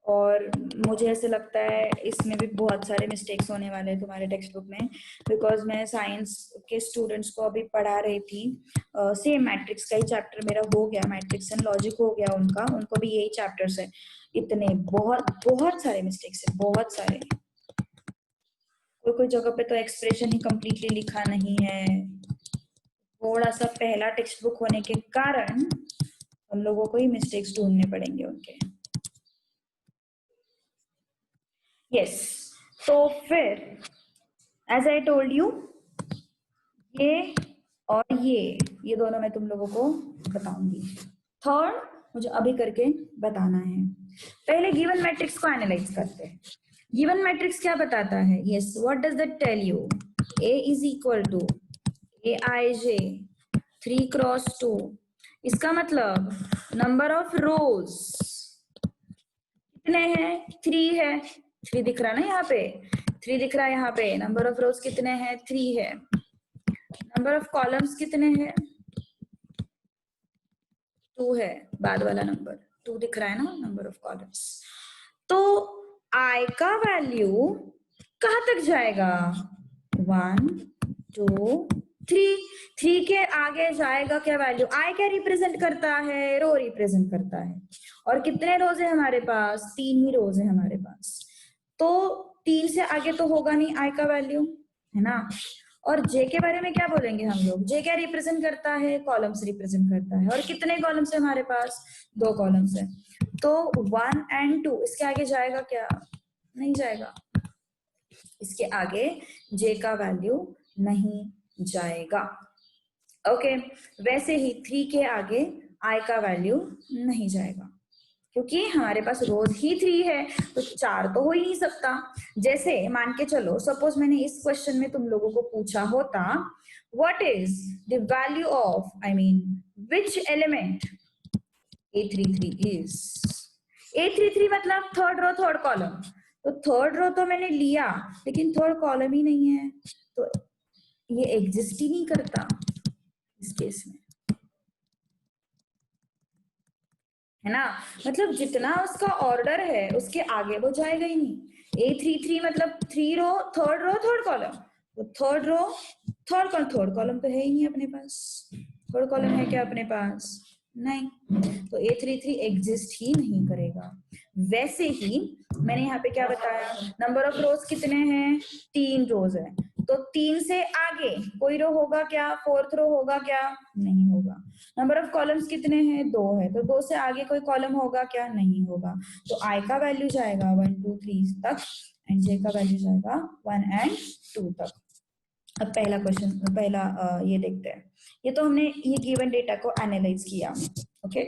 और मुझे ऐसे लगता है इसमें भी बहुत सारे मिस्टेक्स होने वाले हैं तुम्हारे टेक्स्ट बुक में, बिकॉज मैं साइंस के स्टूडेंट्स को अभी पढ़ा रही थी, सेम मैट्रिक्स का ही चैप्टर मेरा हो गया, मैट्रिक्स एंड लॉजिक हो गया उनका, उनको भी यही चैप्टर्स है, इतने बहुत बहुत सारे मिस्टेक्स है, बहुत सारे, कोई कोई जगह पे तो एक्सप्रेशन ही कंप्लीटली लिखा नहीं है, थोड़ा सा पहला टेक्स्ट बुक होने के कारण हम लोगों को ही मिस्टेक्स ढूंढने पड़ेंगे उनके। यस, तो फिर एज आई टोल्ड यू, ये और ये दोनों मैं तुम लोगों को बताऊंगी। थर्ड मुझे अभी करके बताना है। पहले गिवन मैट्रिक्स को एनालाइज करते हैं। गिवन मैट्रिक्स क्या बताता है? Yes, what does that tell you? A is equal to AIJ 3 cross 2। इसका मतलब नंबर ऑफ रोज कितने हैं? 3 है। 3 दिख रहा है ना यहाँ पे, 3 दिख रहा है यहाँ पे। नंबर ऑफ रोज कितने हैं? 3 है। नंबर ऑफ कॉलम्स कितने हैं? 2 है, बाद वाला नंबर 2 दिख रहा है ना, नंबर ऑफ कॉलम्स। तो I का वैल्यू कहां तक जाएगा? 1 2 3। 3 के आगे जाएगा क्या वैल्यू? I क्या रिप्रेजेंट करता है? रो रिप्रेजेंट करता है। और कितने रोज है हमारे पास? 3 ही रोज है हमारे पास। तो 3 से आगे तो होगा नहीं I का वैल्यू, है ना। और J के बारे में क्या बोलेंगे हम लोग? J क्या रिप्रेजेंट करता है? कॉलम्स रिप्रेजेंट करता है। और कितने कॉलम्स है हमारे पास? 2 कॉलम्स है। तो 1 और 2, इसके आगे जाएगा क्या? नहीं जाएगा। इसके आगे J का वैल्यू नहीं जाएगा। ओके, वैसे ही 3 के आगे I का वैल्यू नहीं जाएगा, क्योंकि हमारे पास रोज ही 3 है, तो 4 तो हो ही नहीं सकता। जैसे मान के चलो, सपोज मैंने इस क्वेश्चन में तुम लोगों को पूछा होता, what is the value of, I mean which element A33 is. A33 मतलब थर्ड रो थर्ड कॉलम। तो थर्ड रो तो मैंने लिया, लेकिन थर्ड कॉलम ही नहीं है, तो ये एग्जिस्ट ही नहीं करता इस केस में, है ना। मतलब जितना उसका ऑर्डर है उसके आगे वो जाएगा ही नहीं। A33 मतलब 3 रो थर्ड कॉलम, तो थर्ड रो थर्ड कॉलम तो है ही नहीं अपने पास। थर्ड कॉलम है क्या अपने पास? नहीं, तो A33 एग्जिस्ट ही नहीं करेगा। वैसे ही मैंने यहाँ पे क्या बताया, नंबर ऑफ रोज कितने हैं? 3 रोज है, तो 3 से आगे कोई रो होगा क्या? फोर्थ रो होगा क्या? नहीं होगा। नंबर ऑफ कॉलम्स कितने हैं? 2 है, तो 2 से आगे कोई कॉलम होगा क्या? नहीं होगा। तो I का वैल्यू जाएगा 1 2 3 तक, एंड J का वैल्यू जाएगा 1 और 2 तक। अब पहला क्वेश्चन, पहला ये देखते हैं। ये तो हमने ये गिवन डेटा को एनालाइज किया। ओके,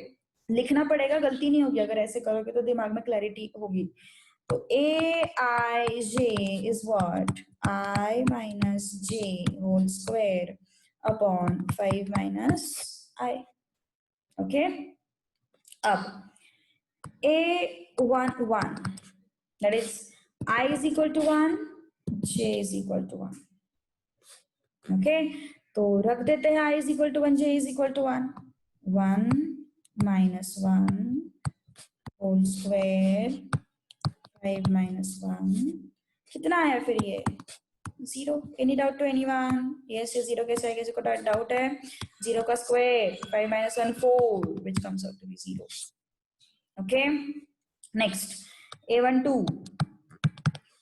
लिखना पड़ेगा, गलती नहीं होगी। अगर ऐसे करोगे तो दिमाग में क्लैरिटी होगी। तो AIJ is what? I minus J whole square upon 5 minus I. Okay, अब A11, that is I is equal to 1, J is equal to 1. Okay, तो रख देते हैं I is equal to 1, J is equal to 1. 1 minus 1 whole square 5 minus 1, कितना आया फिर ये? 0. Any doubt to anyone? Yes, ये 0 कैसे आएगा? किसी को डाउट है? 0 का square 5 minus 1 4, which comes out to be 0. Okay, next A12.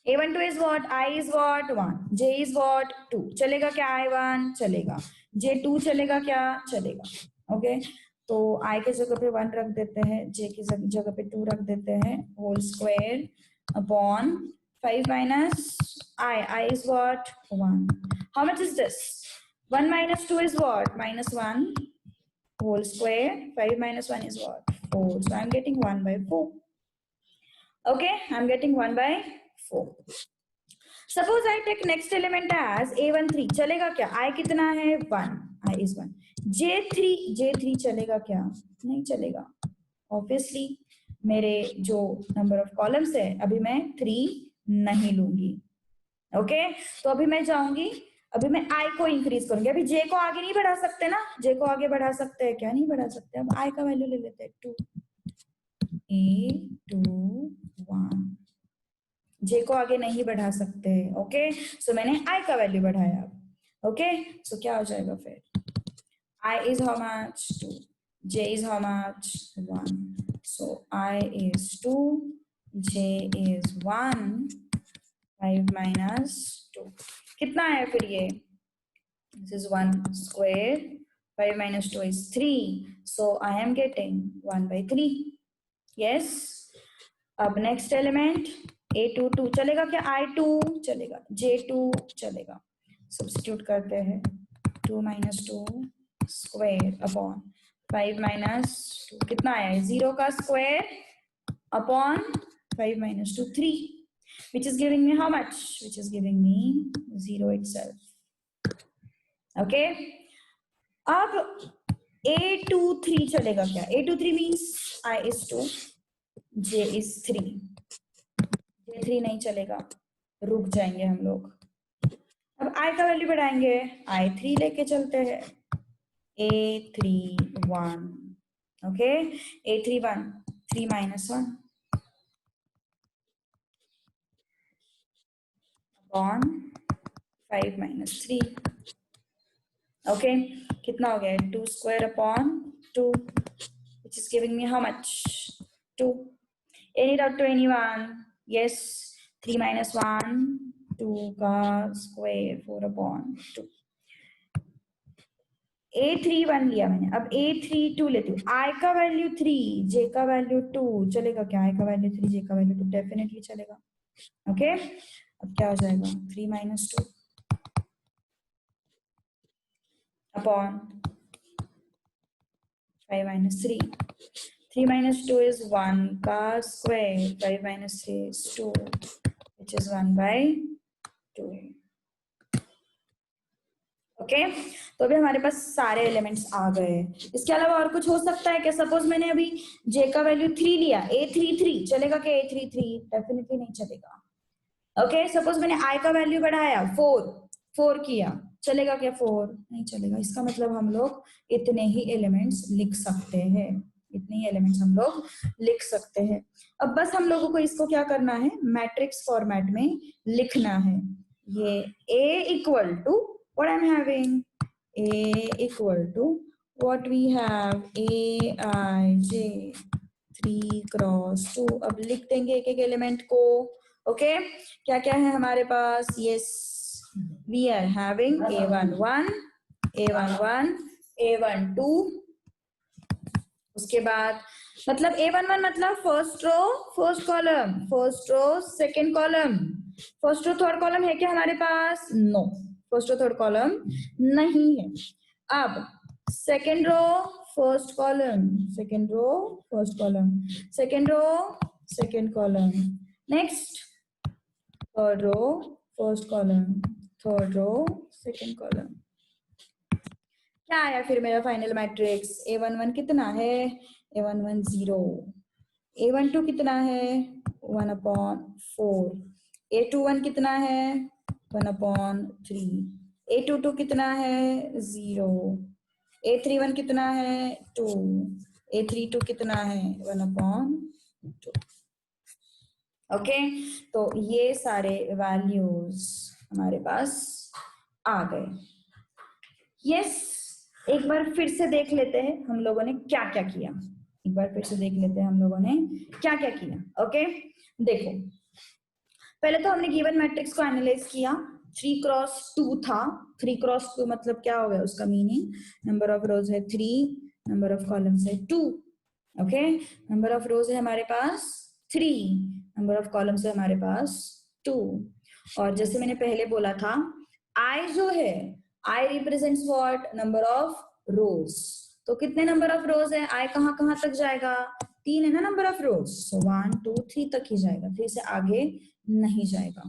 A12 is what? I is what? 1. J is what? 2. चलेगा क्या I1? चलेगा। J2 चलेगा क्या? चलेगा। ओके, तो I के जगह पे 1 रख देते हैं, J की जगह पे 2 रख देते हैं, whole square upon 5 minus I is what? 1. How much is this? 1 minus 2 is what? Minus 1 whole square. 5 minus 1 is what? 4. So I'm getting 1 by 4. Okay, I'm getting 1 by 4. Suppose I take next element as A13. चलेगा क्या? I कितना है? 1. I is 1. J3 चलेगा क्या? नहीं चलेगा। Obviously मेरे जो नंबर ऑफ कॉलम्स है, अभी मैं 3 नहीं लूंगी। ओके, तो अभी मैं जाऊंगी, अभी मैं I को इंक्रीज करूंगी। अभी J को आगे नहीं बढ़ा सकते ना? J को आगे बढ़ा सकते हैं क्या? नहीं बढ़ा सकते। अब I का वैल्यू ले लेते हैं 2। A21, J को आगे नहीं बढ़ा सकते। ओके, सो मैंने I का वैल्यू बढ़ाया। ओके, सो क्या हो जाएगा फिर? I is how much? 2. J is how much? 1. So I is 2, J is 1, 5 minus 2 कितना है फिर ये? This is 1 square. 5 minus 2 is 3. So I am getting 1 by 3. Yes. अब next element a2 2 चलेगा क्या? I2 चलेगा, j2 चलेगा. Substitute करते हैं. 2 minus 2 square upon 5 minus 2 कितना आया है? 0 का square upon 5 minus 2 3, which is giving me how much? Which is giving me 0 itself. Okay. अब a2 3 चलेगा क्या? a2 3 means I is 2, j is 3. j3 नहीं चलेगा, रुक जाएंगे हम लोग. अब I का वैल्यू बढ़ाएंगे, I3 लेके चलते हैं. a3 1. Okay, a3 1 3 minus 1 upon 5 minus 3. Okay, कितना हो गया? 2 square upon 2, which is giving me how much? 2. Any doubt to anyone? Yes. 3 minus 1 2 का square 4 upon 2. a3 1 लिया मैंने, अब a3 2 लेती हूँ. I का वैल्यू 3, j का वैल्यू 2, चलेगा क्या? I का वैल्यू 3, j का वैल्यू 2, डेफिनेटली चलेगा. ओके, अब क्या हो जाएगा? 3 minus 2 upon 5 minus 3. 3 minus 2 is 1 का square, 5 minus 3 is 2, which is 1 by 2. Okay, तो अभी हमारे पास सारे एलिमेंट्स आ गए. इसके अलावा और कुछ हो सकता है क्या? सपोज मैंने अभी j का वैल्यू 3 लिया, a3 3 चलेगा क्या? a3 3 डेफिनेटली नहीं चलेगा. ओके, सपोज मैंने I का वैल्यू बढ़ाया 4 किया, चलेगा क्या? 4 नहीं चलेगा. इसका मतलब हम लोग इतने ही एलिमेंट्स लिख सकते हैं, इतने ही एलिमेंट्स हम लोग लिख सकते हैं. अब बस हम लोगों को इसको क्या करना है? मैट्रिक्स फॉर्मेट में लिखना है. ये A equal to what I'm having, A equal to what we have, Aij 3 cross 2. अब लिख देंगे एक एक एलिमेंट को. ओके, क्या क्या है हमारे पास? Yes, we are having A11 A11 A12. उसके बाद मतलब A11 मतलब first row first column, first row second column. First row third column है क्या हमारे पास? No, first row third column नहीं है. अब second row first column, second row first column, second row second column. Next third row first column, third row second column. क्या आया फिर मेरा फाइनल मैट्रिक्स? A11 कितना है? A11 0. A12 कितना है? 1 upon 4. A21 कितना है? 1 upon 3. A22 कितना है? 0. A31 कितना है? 2. A32 कितना है? 1 upon 2. ओके, तो ये सारे वैल्यूज हमारे पास आ गए. यस, एक बार फिर से देख लेते हैं हम लोगों ने क्या क्या किया. एक बार फिर से देख लेते हैं हम लोगों ने क्या क्या किया. ओके, देखो, पहले तो हमने गिवन मैट्रिक्स को एनालाइज किया. 3 क्रॉस 2 था. 3 क्रॉस 2 मतलब क्या हो गया? उसका मीनिंग नंबर ऑफ रोज है 3, नंबर ऑफ कॉलम्स है 2. ओके, नंबर ऑफ रोज है हमारे पास 3, नंबर ऑफ कॉलम्स है हमारे पास 2. और जैसे मैंने पहले बोला था, I जो है, I represents what? Number of रोज. तो कितने नंबर ऑफ रोज है? I कहां तक जाएगा? 3 है ना नंबर ऑफ रोज. सो 1 2 3 तक ही जाएगा, 3 से आगे नहीं जाएगा.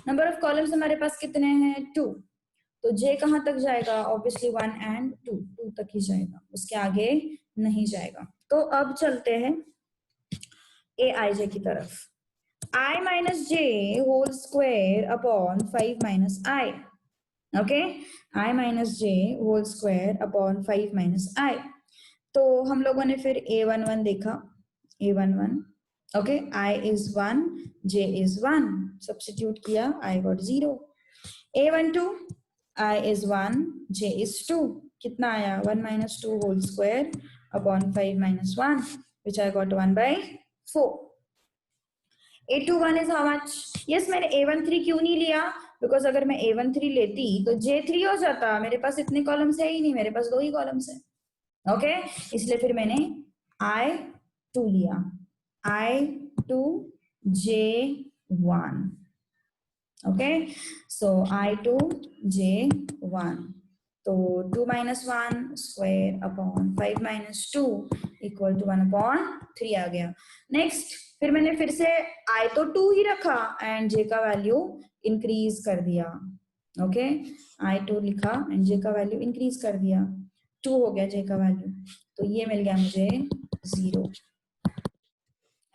नंबर ऑफ कॉलम्स हमारे पास कितने हैं? 2. तो J कहां तक जाएगा? ऑब्वियसली 1 and 2, 2 तक ही जाएगा, उसके आगे नहीं जाएगा. तो अब चलते हैं Aij की तरफ. I minus j whole square upon 5 minus I. Okay, I minus j whole square upon 5 minus I. तो हम लोगों ने फिर A11 देखा. A11, okay, I is 1, j is 1, substitute किया, I got 0. A12, I is 1, j is 2, कितना आया? 1 minus 2 whole square upon 5 minus 1, which I got 1 by 4. A21 is how much? Yes, मैंने A13 क्यों नहीं लिया? बिकॉज अगर मैं A13 लेती तो J3 हो जाता, मेरे पास इतने कॉलम्स है ही नहीं, मेरे पास 2 ही कॉलम्स है। ओके, इसलिए फिर मैंने I2 लिया, I2 J1। ओके, सो I2 J1, तो 2 minus 1 square upon 5 minus 2 equal to 1 upon 3 आ गया। नेक्स्ट, फिर मैंने फिर से I तो 2 ही रखा एंड J का वैल्यू इंक्रीज कर दिया। ओके, I2 लिखा एंड J का वैल्यू इंक्रीज कर दिया, 2 हो गया J का वैल्यू, तो ये मिल गया मुझे 0।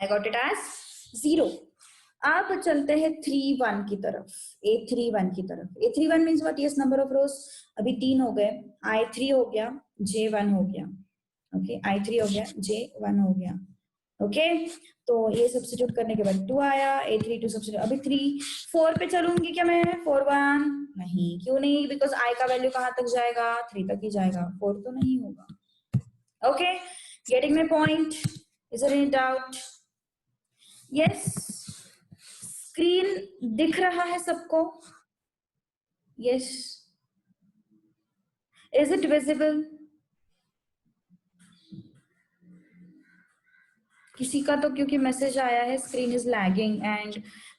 I got it as 0। अब चलते हैं 3-1 की तरफ, A31 की तरफ। A31 means what? Yes, number of रोज। अभी 3 हो गए, I3 हो गया, J1 हो गया। ओके, I3 हो गया, J1 हो गया। ओके, तो ये सब्स्टिट्यूट करने के बाद 2 आया, A32 सब्स्टिट्यूट। अभी 3-4 पे चलूंगी क्या मैं? 4-1 नहीं, क्यों नहीं? बिकॉज I का वैल्यू कहाँ तक जाएगा? 3 तक ही जाएगा, 4 तो नहीं होगा। Okay, getting my point? Is there any doubt? Yes, screen दिख रहा है सबको? Yes, is it visible? किसी का तो क्योंकि मैसेज आया है screen is lagging and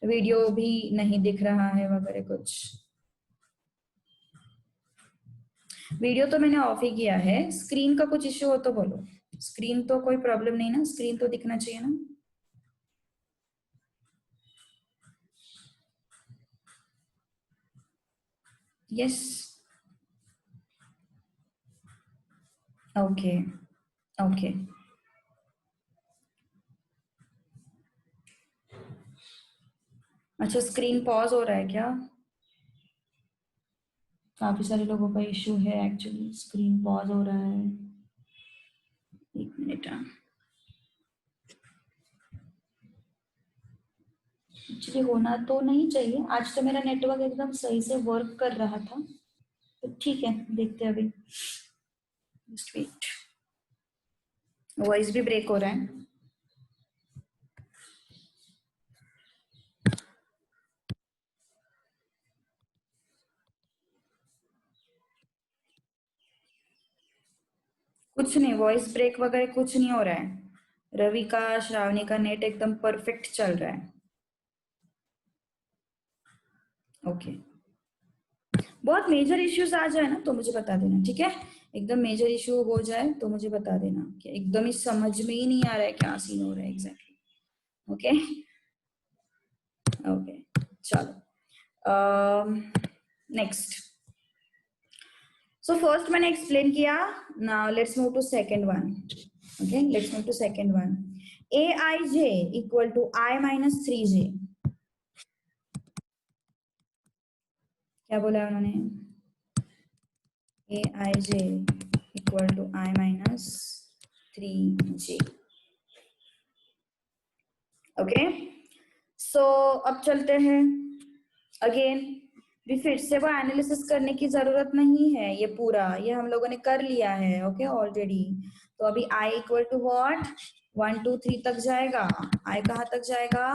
video भी नहीं दिख रहा है वगैरह कुछ। वीडियो तो मैंने ऑफ ही किया है, स्क्रीन का कुछ इश्यू हो तो बोलो। स्क्रीन तो कोई प्रॉब्लम नहीं ना, स्क्रीन तो दिखना चाहिए ना। Yes, okay okay. अच्छा, स्क्रीन पॉज हो रहा है क्या? काफी सारे लोगों का इश्यू है एक्चुअली, स्क्रीन पॉज हो रहा है। एक मिनट, एक्चुअली होना तो नहीं चाहिए। आज तो मेरा नेटवर्क एकदम सही से वर्क कर रहा था, तो ठीक है, देखते हैं अभी। जस्ट वेट, वॉइस भी ब्रेक हो रहा है। कुछ नहीं, वॉइस ब्रेक वगैरह कुछ नहीं हो रहा है। रवि का, श्रावणी का नेट एकदम परफेक्ट चल रहा है। ओके, बहुत मेजर इश्यूज आ जाए ना तो मुझे बता देना, ठीक है? एकदम मेजर इश्यू हो जाए तो मुझे बता देना कि एकदम ही समझ में ही नहीं आ रहा है क्या सीन हो रहा है एग्जैक्टली। ओके ओके, चलो नेक्स्ट। सो फर्स्ट मैंने एक्सप्लेन किया, now let's move to second one. Okay, let's move to second one. Aij equal to I minus 3j। क्या बोला है उन्होंने? Aij equal to I minus 3j। Okay, so अब चलते हैं अगेन। भी फिर से वो एनालिसिस करने की जरूरत नहीं है, ये पूरा ये हम लोगों ने कर लिया है। Okay, already. तो अभी I इक्वल टू वॉट? 1 2 3 तक जाएगा। I कहाँ तक जाएगा?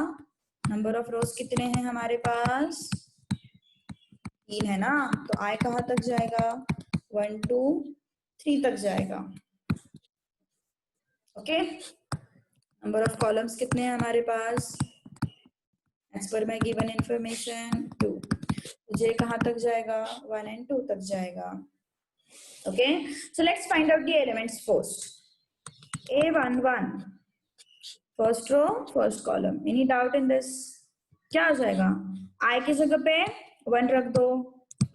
नंबर ऑफ रोज कितने हैं हमारे पास? 3 है ना, तो I कहाँ तक जाएगा? 1 2 3 तक जाएगा। ओके, नंबर ऑफ कॉलम्स कितने हैं हमारे पास? एज पर माई गिवन इंफॉर्मेशन 2। J कहाँ तक जाएगा? 1 and 2 तक जाएगा। Okay, so let's find out the elements first. A11 first row first column, any doubt in this? क्या हो जाएगा? I की जगह पे 1 रख दो,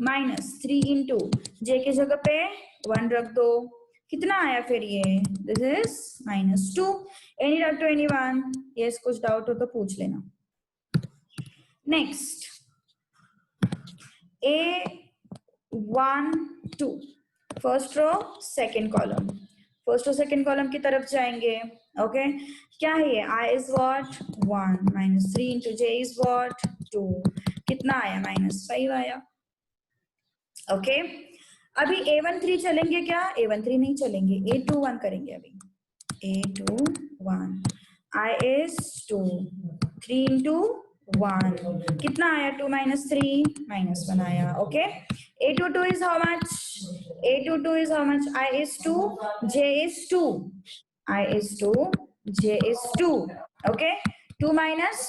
माइनस 3 इंटू J की जगह पे 1 रख दो। कितना आया फिर ये? This is -2। Any doubt to anyone? Yes, कुछ डाउट हो तो पूछ लेना। Next, A12 first row second column, first row second column की तरफ जाएंगे। ओके, क्या है ये? I is what? 1 minus 3 into J is what? 2। कितना आया? -5 आया। ओके, अभी A13 चलेंगे क्या? A13 नहीं चलेंगे, A21 करेंगे अभी। A21 I is 2, 3 into 1 कितना आया 2 minus 3 minus 1 आया okay a22 is how much a22 is how much I is 2 j is 2 I is 2 j is 2 okay 2 minus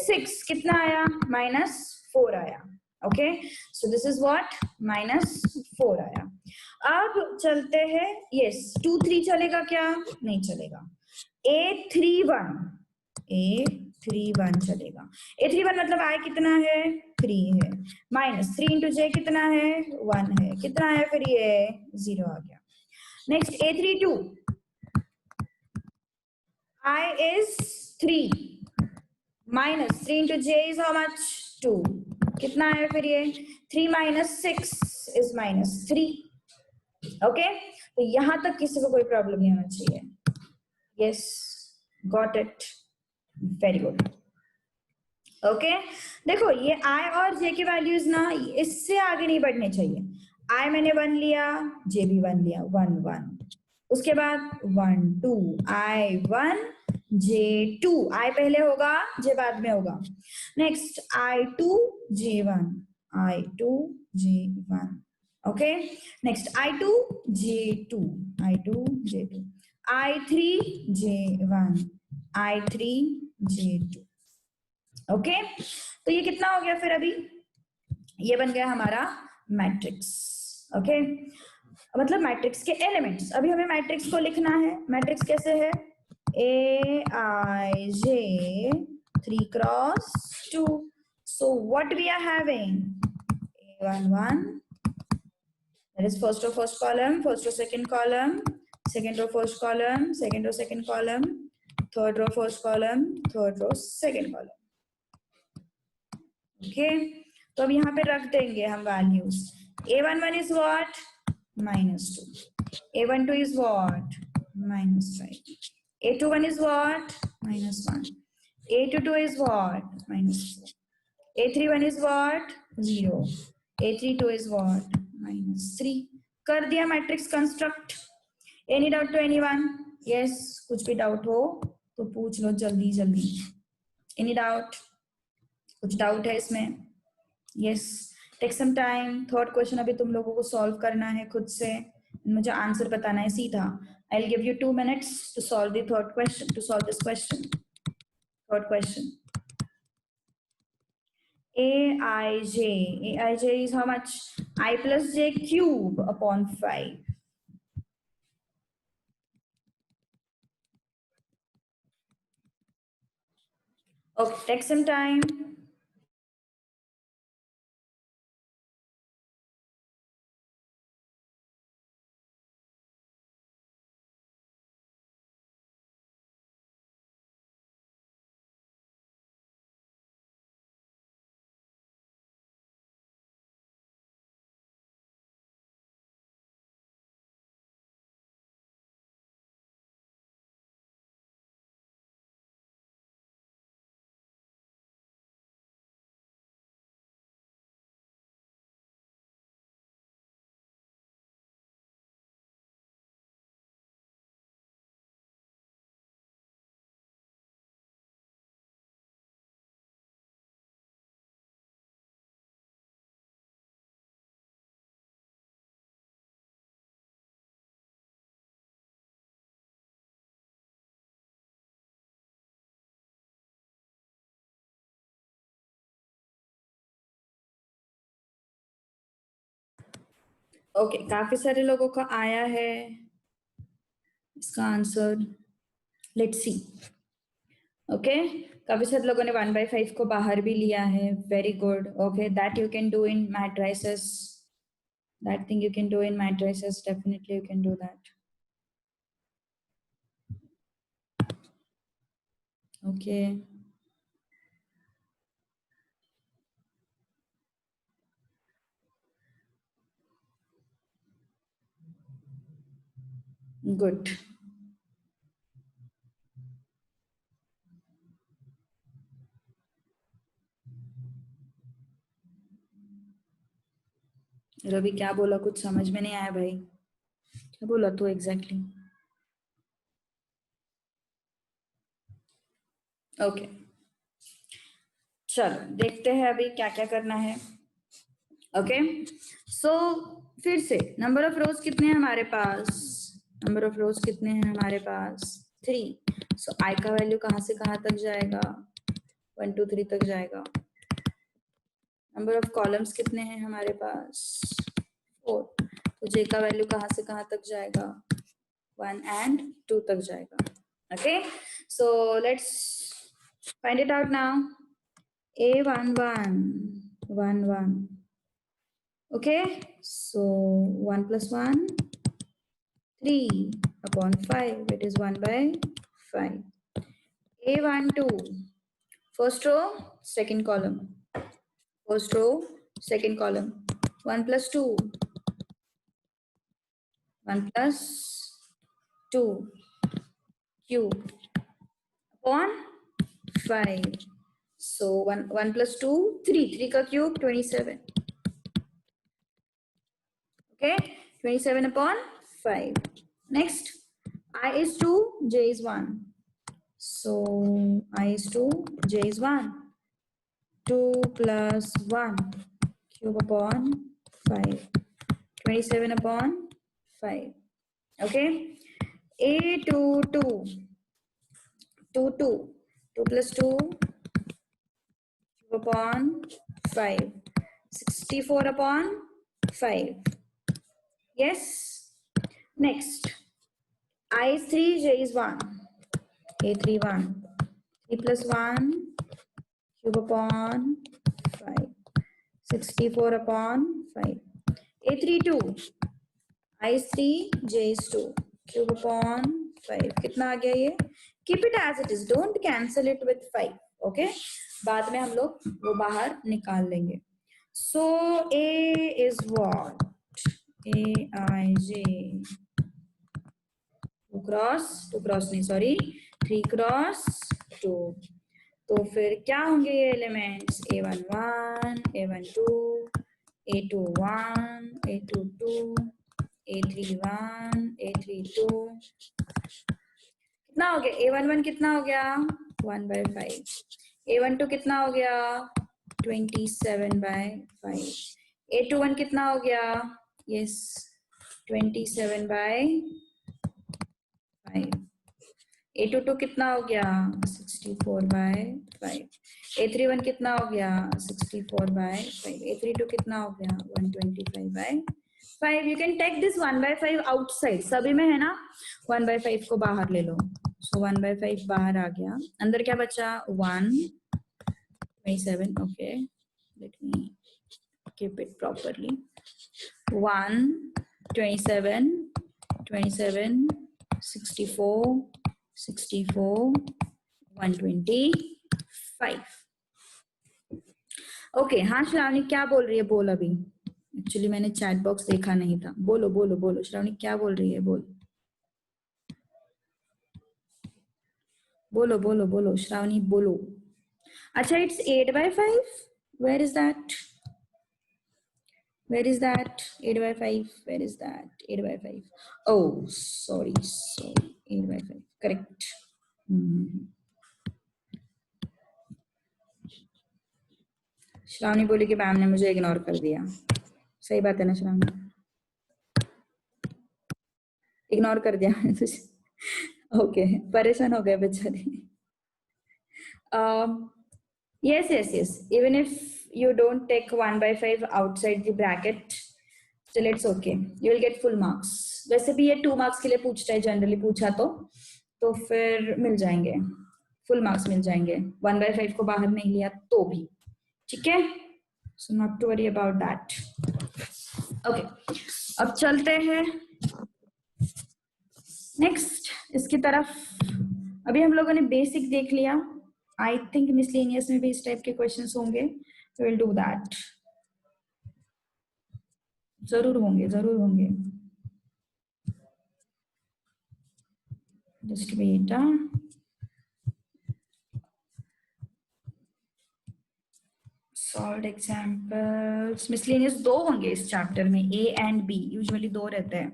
6 कितना आया minus 4 आया okay so this is what minus 4 आया अब चलते हैं yes 2 3 चलेगा क्या नहीं चलेगा a31 a31 चलेगा a31 मतलब i कितना है 3 है माइनस 3 इंटू जे कितना है 1 है कितना है फिर ये 0 आ गया next a32 I is 3 minus 3 into j is how much 2 कितना है फिर ये 3 minus 6 is minus 3 ओके तो यहां तक किसी को कोई प्रॉब्लम नहीं होना चाहिए yes got it very good okay देखो ये i और j की वैल्यूज ना इससे आगे नहीं बढ़ने चाहिए i मैंने 1 लिया j भी 1 लिया 1 1 उसके बाद 1 2 i1 j2 i पहले होगा j बाद में होगा next i2 j1 i2 j1 okay next i2 j2 i2 j2 i3 j1 i3 j2 okay तो ये कितना हो गया फिर अभी ये बन गया हमारा मैट्रिक्स ओके मतलब मैट्रिक्स के एलिमेंट्स अभी हमें मैट्रिक्स को लिखना है मैट्रिक्स कैसे है a I j 3 cross 2 so what we are having a11 that is first row first column first row second column second row first column second row second column third row first column third row second column okay तो अब यहाँ पे रख देंगे हम values a11 is what -2 a12 is what -5 a21 is what -1 a22 is what -4 a31 is what 0 a32 is what -3 कर दिया matrix construct any doubt to anyone yes कुछ भी डाउट हो तो पूछ लो जल्दी जल्दी एनी डाउट कुछ डाउट है इसमें yes take some time third question अभी तुम लोगों को सॉल्व करना है खुद से मुझे आंसर बताना है सीधा I will give you 2 minutes to solve the third question to solve this question third question aij is how much I plus j cube upon 5 okay take some time okay काफी सारे लोगों का आया है इसका आंसर लेट्स सी ओके काफी सारे लोगों ने 1/5 को बाहर भी लिया है very good okay that you can do in matrices that thing you can do in matrices definitely you can do that okay good Ravi क्या बोला कुछ समझ में नहीं आया भाई क्या बोला तू एग्जैक्टली ओके चलो देखते हैं अभी क्या क्या करना है। ओके सो फिर से नंबर ऑफ रोज कितने हैं हमारे पास, नंबर ऑफ रोज कितने हैं हमारे पास 3। सो आई का वैल्यू कहाँ से कहाँ तक जाएगा, 1 2 3 तक जाएगा। नंबर ऑफ कॉलम्स कितने हैं हमारे पास 4, तो जे का वैल्यू कहाँ से कहाँ तक जाएगा 1 and 2 तक जाएगा। Okay so let's find it out now. A11 1 1। Okay, so 1 plus 1 3 upon 5, it is 1 by 5. A12 first row second column, first row second column, 1 plus 2 1 plus 2 cube upon 5. So 1 plus 2 3 का cube 27. Okay, 27 upon 5. Next, I is 2, j is 1. So I is 2, j is 1. 2 plus 1 cube upon 5. 27 upon 5. Okay, A22 2 2 2 plus 2 cube upon 5. 64 upon 5. Yes. Next, I is 3, j is 1. A31 3 plus 1 cube upon 5. 64 upon 5. A32 I is 3, j is 2. Cube upon 5. कितना आ गया ये? Keep it as it is. Don't cancel it with 5. Okay? बाद में हम लोग वो बाहर निकाल लेंगे. So A is what? Aij 2 cross नहीं सॉरी 3 cross 2. तो फिर क्या होंगे ये elements A11 A12 A21 A22 A31 A32 कितना हो गया A11 कितना हो गया 1 by 5, A12 कितना हो गया 27 by 5, A21 कितना हो गया यस 27 by 5, A22 कितना हो गया 64 by 5, A31 कितना हो गया 64 by 5, A32 कितना हो गया 125 by 5. You can take this 1 by 5 outside. सभी में है ना 1 by 5 को बाहर ले लो. So 1 by 5 बाहर आ गया. अंदर क्या बचा 1 27. Okay, let me keep it properly. 1 27 27 64 64 125. Okay हाँ श्रावणी क्या बोल रही है बोल अभी. एक्चुअली मैंने चैट बॉक्स देखा नहीं था. बोलो बोलो बोलो श्रावणी क्या बोल रही है बोल. बोलो बोलो बोलो श्रावणी बोलो. अच्छा it's 8 by 5. Where is that? Where is that? 8 by 5. Where is that? 8 by 5. Oh, sorry. 8 by 5. Correct. Shravani बोली कि मैम ने मुझे इग्नोर कर दिया. सही बात है ना श्रावणी. इग्नोर कर दिया मैंने तुझे. ओके परेशान हो गए बेचारी. yes even if you don't take 1 by 5 outside the bracket still it's okay, you will get full marks. वैसे भी ये 2 marks के लिए पूछता है जनरली पूछा तो फिर मिल जाएंगे फुल मार्क्स मिल जाएंगे 1 by 5 को बाहर नहीं लिया तो भी ठीक है. So not to worry about that. Okay अब चलते हैं नेक्स्ट इसकी तरफ. अभी हम लोगों ने बेसिक देख लिया. आई थिंक मिसलेनियस में भी इस टाइप के क्वेश्चंस होंगे. तो विल डू दैट. जरूर होंगे. Just wait. Solve examples. Miscellaneous 2 होंगे इस चैप्टर में. ए एंड बी यूजुअली 2 रहते हैं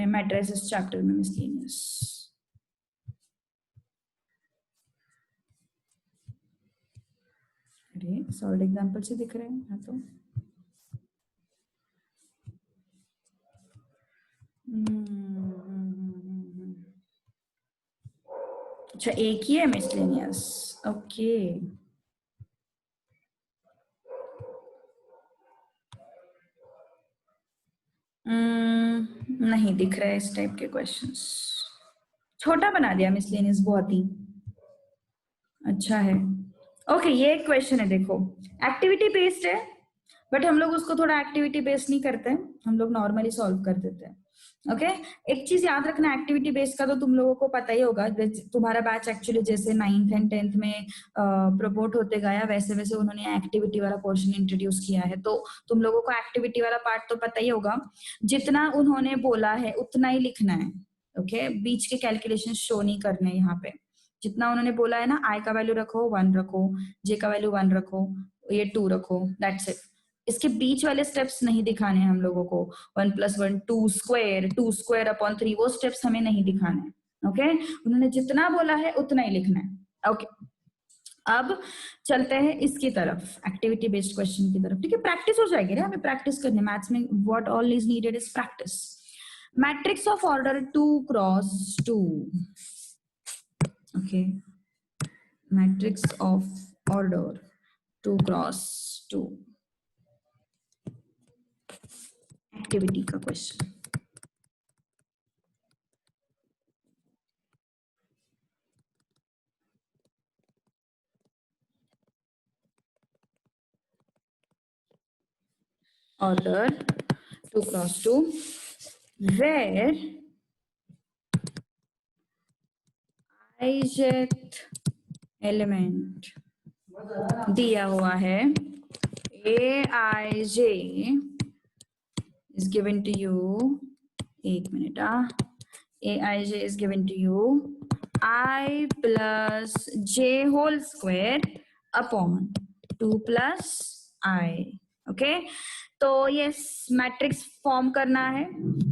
मैट्रिसेस चैप्टर में मिसलेनियस. अरे सॉल्ड एग्जाम्पल से दिख रहे हैं हाँ तो अच्छा एक ही है मिसलेनियस ओके नहीं दिख रहा है इस टाइप के क्वेश्चंस छोटा बना दिया मिसलेनियस बहुत ही अच्छा है ओके ये एक क्वेश्चन है देखो एक्टिविटी बेस्ड है बट हम लोग उसको थोड़ा एक्टिविटी बेस्ड नहीं करते हम लोग नॉर्मली सॉल्व कर देते हैं ओके एक चीज याद रखना एक्टिविटी बेस्ड का तो तुम लोगों को पता ही होगा तुम्हारा बैच एक्चुअली जैसे 9th एंड 10th में प्रमोट होते गया वैसे वैसे उन्होंने एक्टिविटी वाला पोर्शन इंट्रोड्यूस किया है तो तुम लोगों को एक्टिविटी वाला पार्ट तो पता ही होगा जितना उन्होंने बोला है उतना ही लिखना है ओके बीच के कैलकुलेशन शो नहीं करने यहाँ पे जितना उन्होंने बोला है ना आई का वैल्यू रखो 1 रखो जे का वैल्यू 1 रखो ये 2 रखो दैट्स इट इसके बीच वाले स्टेप्स नहीं दिखाने हैं हम लोगों को 1 + 1 2 स्क्वायर अपॉन 3 वो स्टेप्स हमें नहीं दिखाने हैं ओके उन्होंने जितना बोला है उतना ही लिखना है ओके अब चलते हैं इसकी तरफ एक्टिविटी बेस्ड क्वेश्चन की तरफ ठीक है प्रैक्टिस हो जाएगी ना हमें प्रैक्टिस करनी मैथ्स में what all is needed is practice matrix of order 2 cross 2 okay matrix of order 2 cross 2 activity का question order 2 cross 2 where ijth element दिया हुआ है aij is given to you एक minute aij is given to you I plus j whole square upon 2 plus I okay तो yes matrix form करना है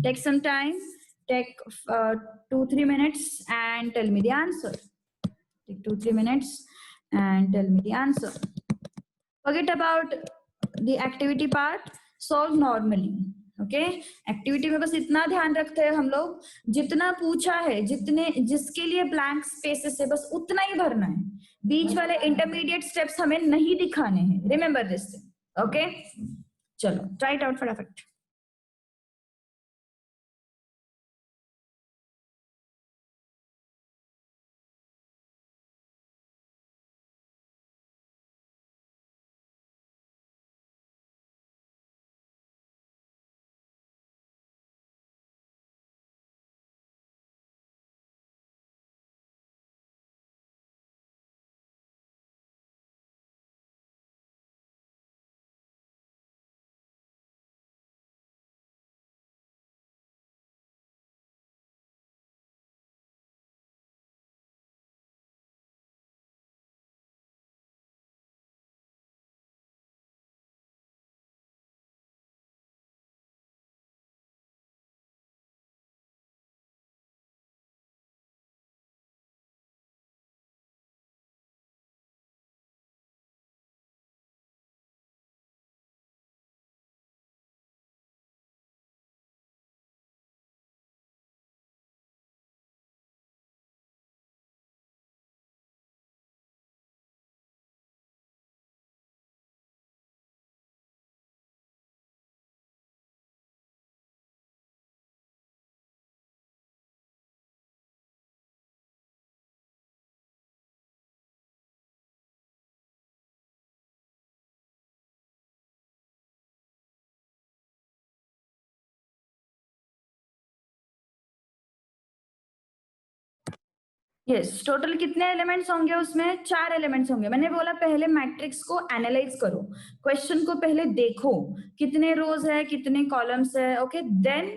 take some time take 2-3 minutes and tell me the answer take 2-3 minutes and tell me the answer forget about the activity part solve normally okay activity में बस इतना ध्यान रखते हैं हम लोग जितना पूछा है जितने जिसके लिए ब्लैंक स्पेसेस है बस उतना ही भरना है बीच वाले इंटरमीडिएट स्टेप्स हमें नहीं दिखाने हैं रिमेंबर दिस ओके चलो ट्राई इट आउट फटाफट यस टोटल कितने एलिमेंट्स होंगे उसमें 4 एलिमेंट्स होंगे मैंने बोला पहले मैट्रिक्स को एनालाइज करो क्वेश्चन को पहले देखो कितने रोज है कितने कॉलम्स है okay then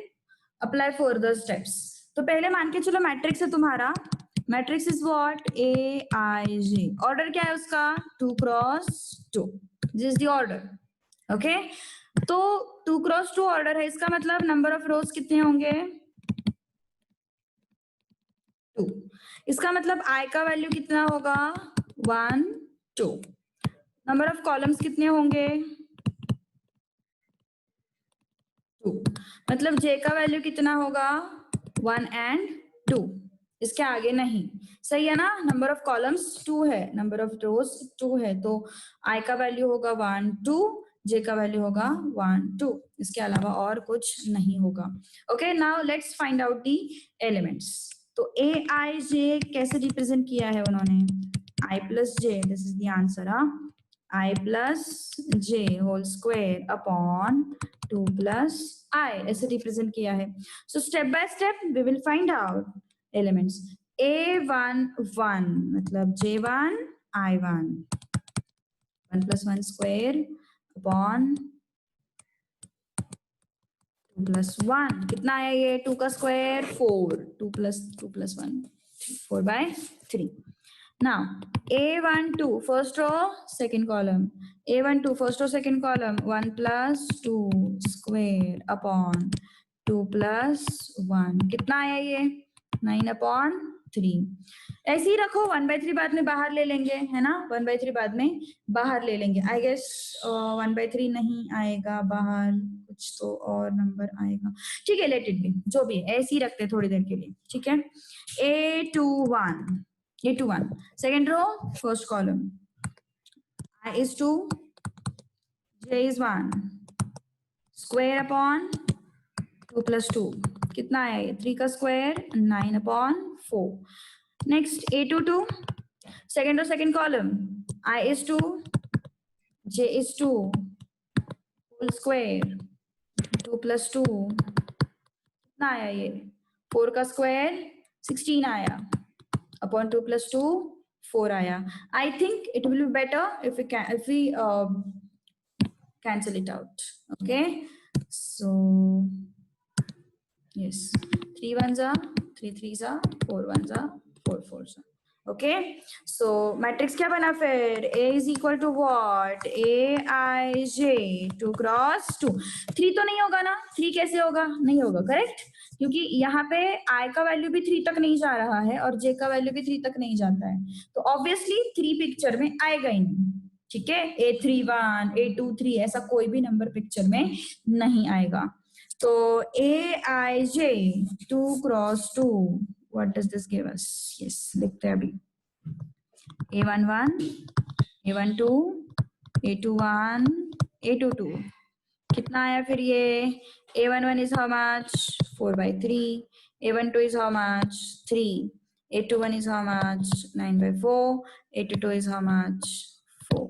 apply further steps तो पहले मान के चलो मैट्रिक्स है तुम्हारा matrix is what A I J order क्या है उसका 2 cross 2 this is the order okay तो 2 क्रॉस 2 ऑर्डर है इसका मतलब नंबर ऑफ रोज कितने होंगे 2 इसका मतलब I का वैल्यू कितना होगा 1 2 नंबर ऑफ कॉलम्स कितने होंगे? 2। मतलब j का वैल्यू कितना होगा? 1 एंड 2, इसके आगे नहीं। सही है ना? नंबर ऑफ कॉलम्स 2 है, नंबर ऑफ रोज 2 है, तो i का वैल्यू होगा 1 2, j का वैल्यू होगा 1 2, इसके अलावा और कुछ नहीं होगा। Okay, now let's find out the elements. तो a i j कैसे रिप्रेजेंट किया है उन्होंने? i plus j, this is the answer. I plus j whole square upon 2 plus I ऐसे रिप्रेजेंट किया है। So step by step we will find out elements. A1 1 मतलब J1 I1, 1 plus 1 square upon 2 plus 1, कितना आया ये? 2 का square 4, 2 plus 1 4 by 3। Now A12 first row second column, A12 first row second column, 1 plus 2 square upon 2 plus 1, कितना आया ये? 9 upon 3। ऐसे ही रखो, 1/3 बाद में बाहर ले लेंगे, है ना? 1/3 बाद में बाहर ले लेंगे। आई गेस 1/3 नहीं आएगा बाहर, कुछ तो और नंबर आएगा। ठीक है, लेट इट बी, जो भी है ऐसे ही रखते हैं थोड़ी देर के लिए। ठीक है, A21 second row first column, I is 2, J is 1, square upon 2 plus 2, कितना आया ये? 3 का square 9 upon 4। Next A22 second row second column, I is 2, J is 2, whole square 2 plus 2, कितना आया ये? 4 का स्क्वायर 16 आया upon 2 plus 2 4 आया। I think it will be better if we cancel it out. Okay, so yes, 3 ones are 3 threes are 4 ones are 4 fours are। Okay, so matrix क्या बना फिर? A is equal to what? Aij 2 cross 2। 3 तो नहीं होगा ना? 3 कैसे होगा? नहीं होगा, करेक्ट, क्योंकि यहाँ पे I का वैल्यू भी 3 तक नहीं जा रहा है और J का वैल्यू भी 3 तक नहीं जाता है, तो ऑब्वियसली 3 पिक्चर में आएगा ही नहीं। ठीक है, A31 A23 ऐसा कोई भी नंबर पिक्चर में नहीं आएगा। तो Aij 2 cross 2, what does this give us? yes, लिखते हैं अभी। A11 A12 A21 A22, कितना आया फिर ये? A11 is how much? 4/3, A12 is how much? 3, A21 is how much? 9/4, A22 is how much? 4।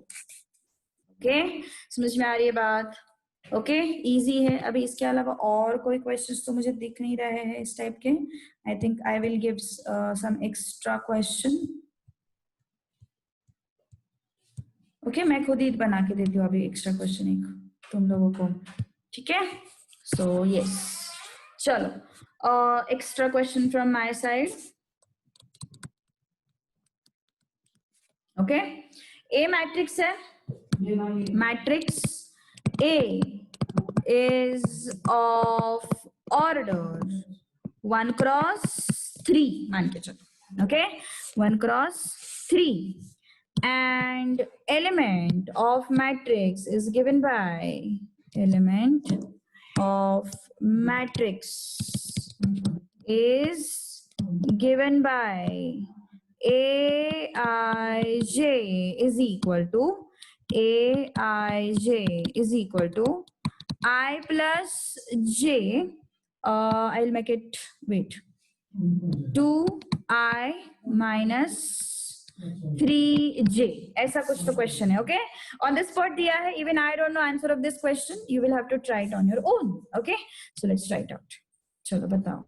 Okay, समझ में आ रही है बात? ओके, इजी है। अभी इसके अलावा और कोई क्वेश्चंस तो मुझे दिख नहीं रहे हैं इस टाइप के। I think I will give some extra question. Okay, मैं खुद ही बना के देती हूँ अभी एक्स्ट्रा क्वेश्चन एक तुम लोगों को। ठीक है, सो यस, चलो extra question from my side. Okay, a matrix है, matrix A is of order 1 cross 3 मान के चलो। Okay, 1 cross 3 and element of matrix is given by element of matrix is given by Aij is equal to Aij is equal to I plus j, I'll make it, wait, 2i minus 3j, ऐसा कुछ तो question है। Okay, on the spot दिया है, even I don't know answer of this question, you will have to try it on your own. Okay, so let's try it out. चलो बताओ।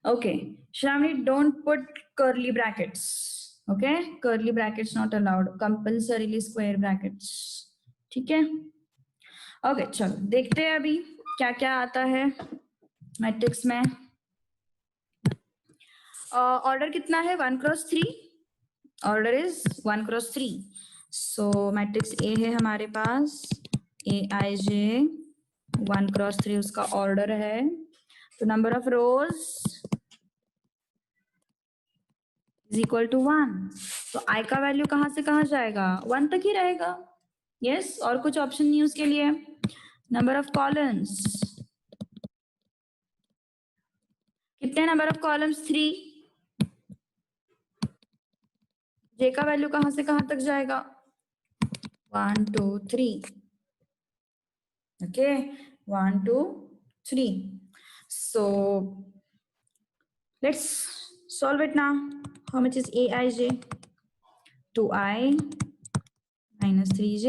Okay, Shravani, don't put curly brackets. Okay, curly brackets not allowed. Compulsorily square brackets. ठीक है? Okay, चलो देखते हैं अभी क्या क्या आता है मैट्रिक्स में. ऑर्डर कितना है? 1x3. Order is 1x3. So matrix A है हमारे पास, AIJ 1x3 उसका ऑर्डर है. तो number of rows is equal to 1. तो आई का वैल्यू कहां से कहां जाएगा? 1 तक ही रहेगा. यस, और कुछ ऑप्शन नहीं उसके लिए. नंबर ऑफ कॉलम्स कितने? Number of columns 3. जे का वैल्यू कहां से कहां तक जाएगा? 1 2 3. Okay, 1 2 3. So let's solve it now. How much is AIJ? 2i minus 3j.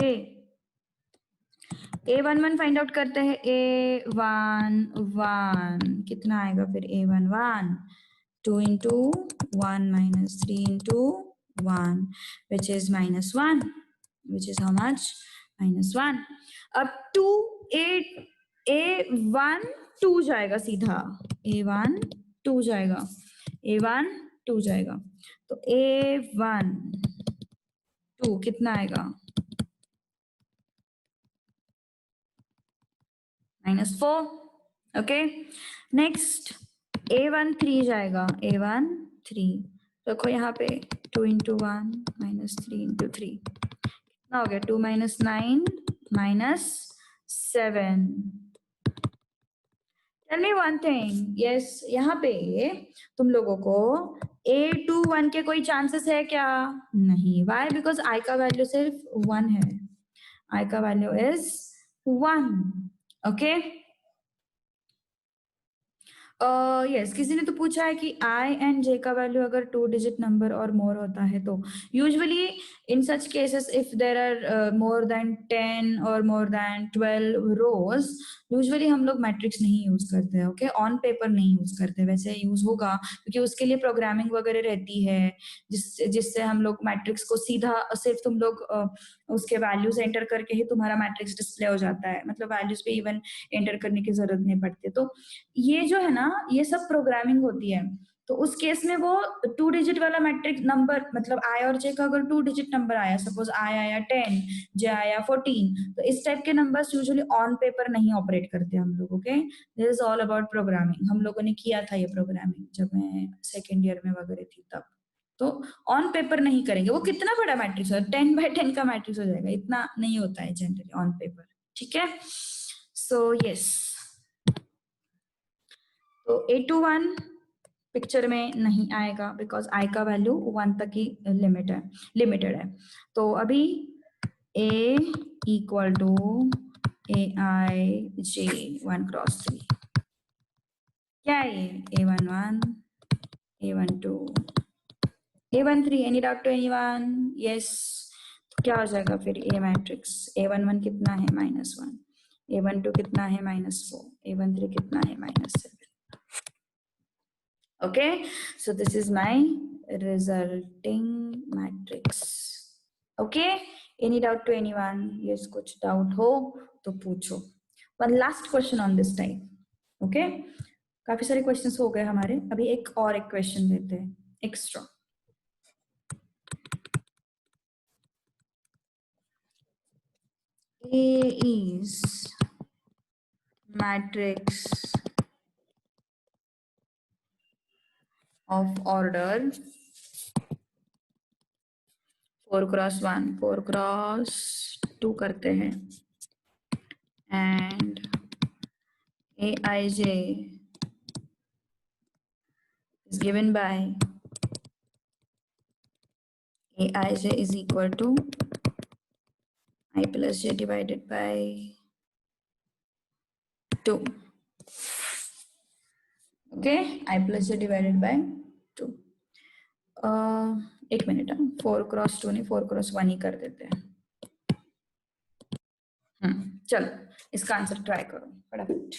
A11 find out करते हैं. A11 कितना आएगा फिर? A11 2 into 1 minus 3 into 1, which is minus 1, which is how much? Minus 1. अब 2 A1 2 जाएगा सीधा. A1 2 जाएगा. A1 2 जाएगा. तो A1 2 कितना आएगा? -4. ओके, नेक्स्ट A1 3 जाएगा. A1 3 रखो यहाँ पे. 2 into 1 minus 3 into 3 कितना हो गया? 2 minus 9 minus 7. Tell me one thing. Yes, यहाँ पे तुम लोगों को A21 के कोई चांसेस है क्या? नहीं. Why? Because I का वैल्यू सिर्फ 1 है. I का वैल्यू इज 1. ओके. यस, किसी ने तो पूछा है कि आई एंड जे का वैल्यू अगर 2 डिजिट नंबर और मोर होता है तो usually in such cases if there are more than 10 और मोर देन 12 रोज, यूजुअली हम लोग मैट्रिक्स नहीं यूज करते हैं. ओके, ऑन पेपर नहीं यूज करते. वैसे यूज होगा क्योंकि उसके लिए प्रोग्रामिंग वगैरह रहती है जिससे हम लोग मैट्रिक्स को सीधा सिर्फ तुम लोग उसके वैल्यूज एंटर करके ही तुम्हारा मैट्रिक्स डिस्प्ले हो जाता है. मतलब वैल्यूज पे इवन एंटर करने की जरूरत नहीं पड़ती. तो ये जो है ना, ये सब प्रोग्रामिंग होती है. तो उस केस में वो 2 डिजिट वाला मैट्रिक नंबर, मतलब आई और जे का अगर 2 डिजिट नंबर आया, सपोज आई आया 10, जे आया 14, तो इस टाइप के नंबर्स यूजुअली ऑन पेपर नहीं ऑपरेट करते हम लोग. Okay, this is all about programming. हम लोगों ने किया था ये प्रोग्रामिंग जब मैं सेकेंड ईयर में वगैरह थी तब. तो ऑन पेपर नहीं करेंगे. वो कितना बड़ा मैट्रिक्स हो, 10 by 10 का मैट्रिक्स हो जाएगा. इतना नहीं होता है जनरली ऑन पेपर. ठीक है. सो यस, तो A21 पिक्चर में नहीं आएगा बिकॉज आई का वैल्यू 1 तक ही लिमिटेड है. तो अभी A equal to AIJ 1x3 क्या है? A11 A12 A13. Any doubt to anyone? Yes. तो क्या हो जाएगा फिर? A मैट्रिक्स A11 कितना है? -1. A12 कितना है? -4. A13 कितना है? -7. Okay, so this is my resulting matrix. Okay, any doubt to anyone? Yes, कुछ doubt हो तो पूछो. One last question on this type. Okay, काफी सारे questions हो गए हमारे. अभी एक और एक question लेते हैं extra. A is matrix of order 4x1, 4x2 करते हैं, and AIJ is given by AIJ is equal to I plus J divided by 2. Okay, I plus J divided by 2. एक मिनट, 4x2 नहीं 4x1 ही कर देते हैं. चलो इसका answer try करो फटाफट.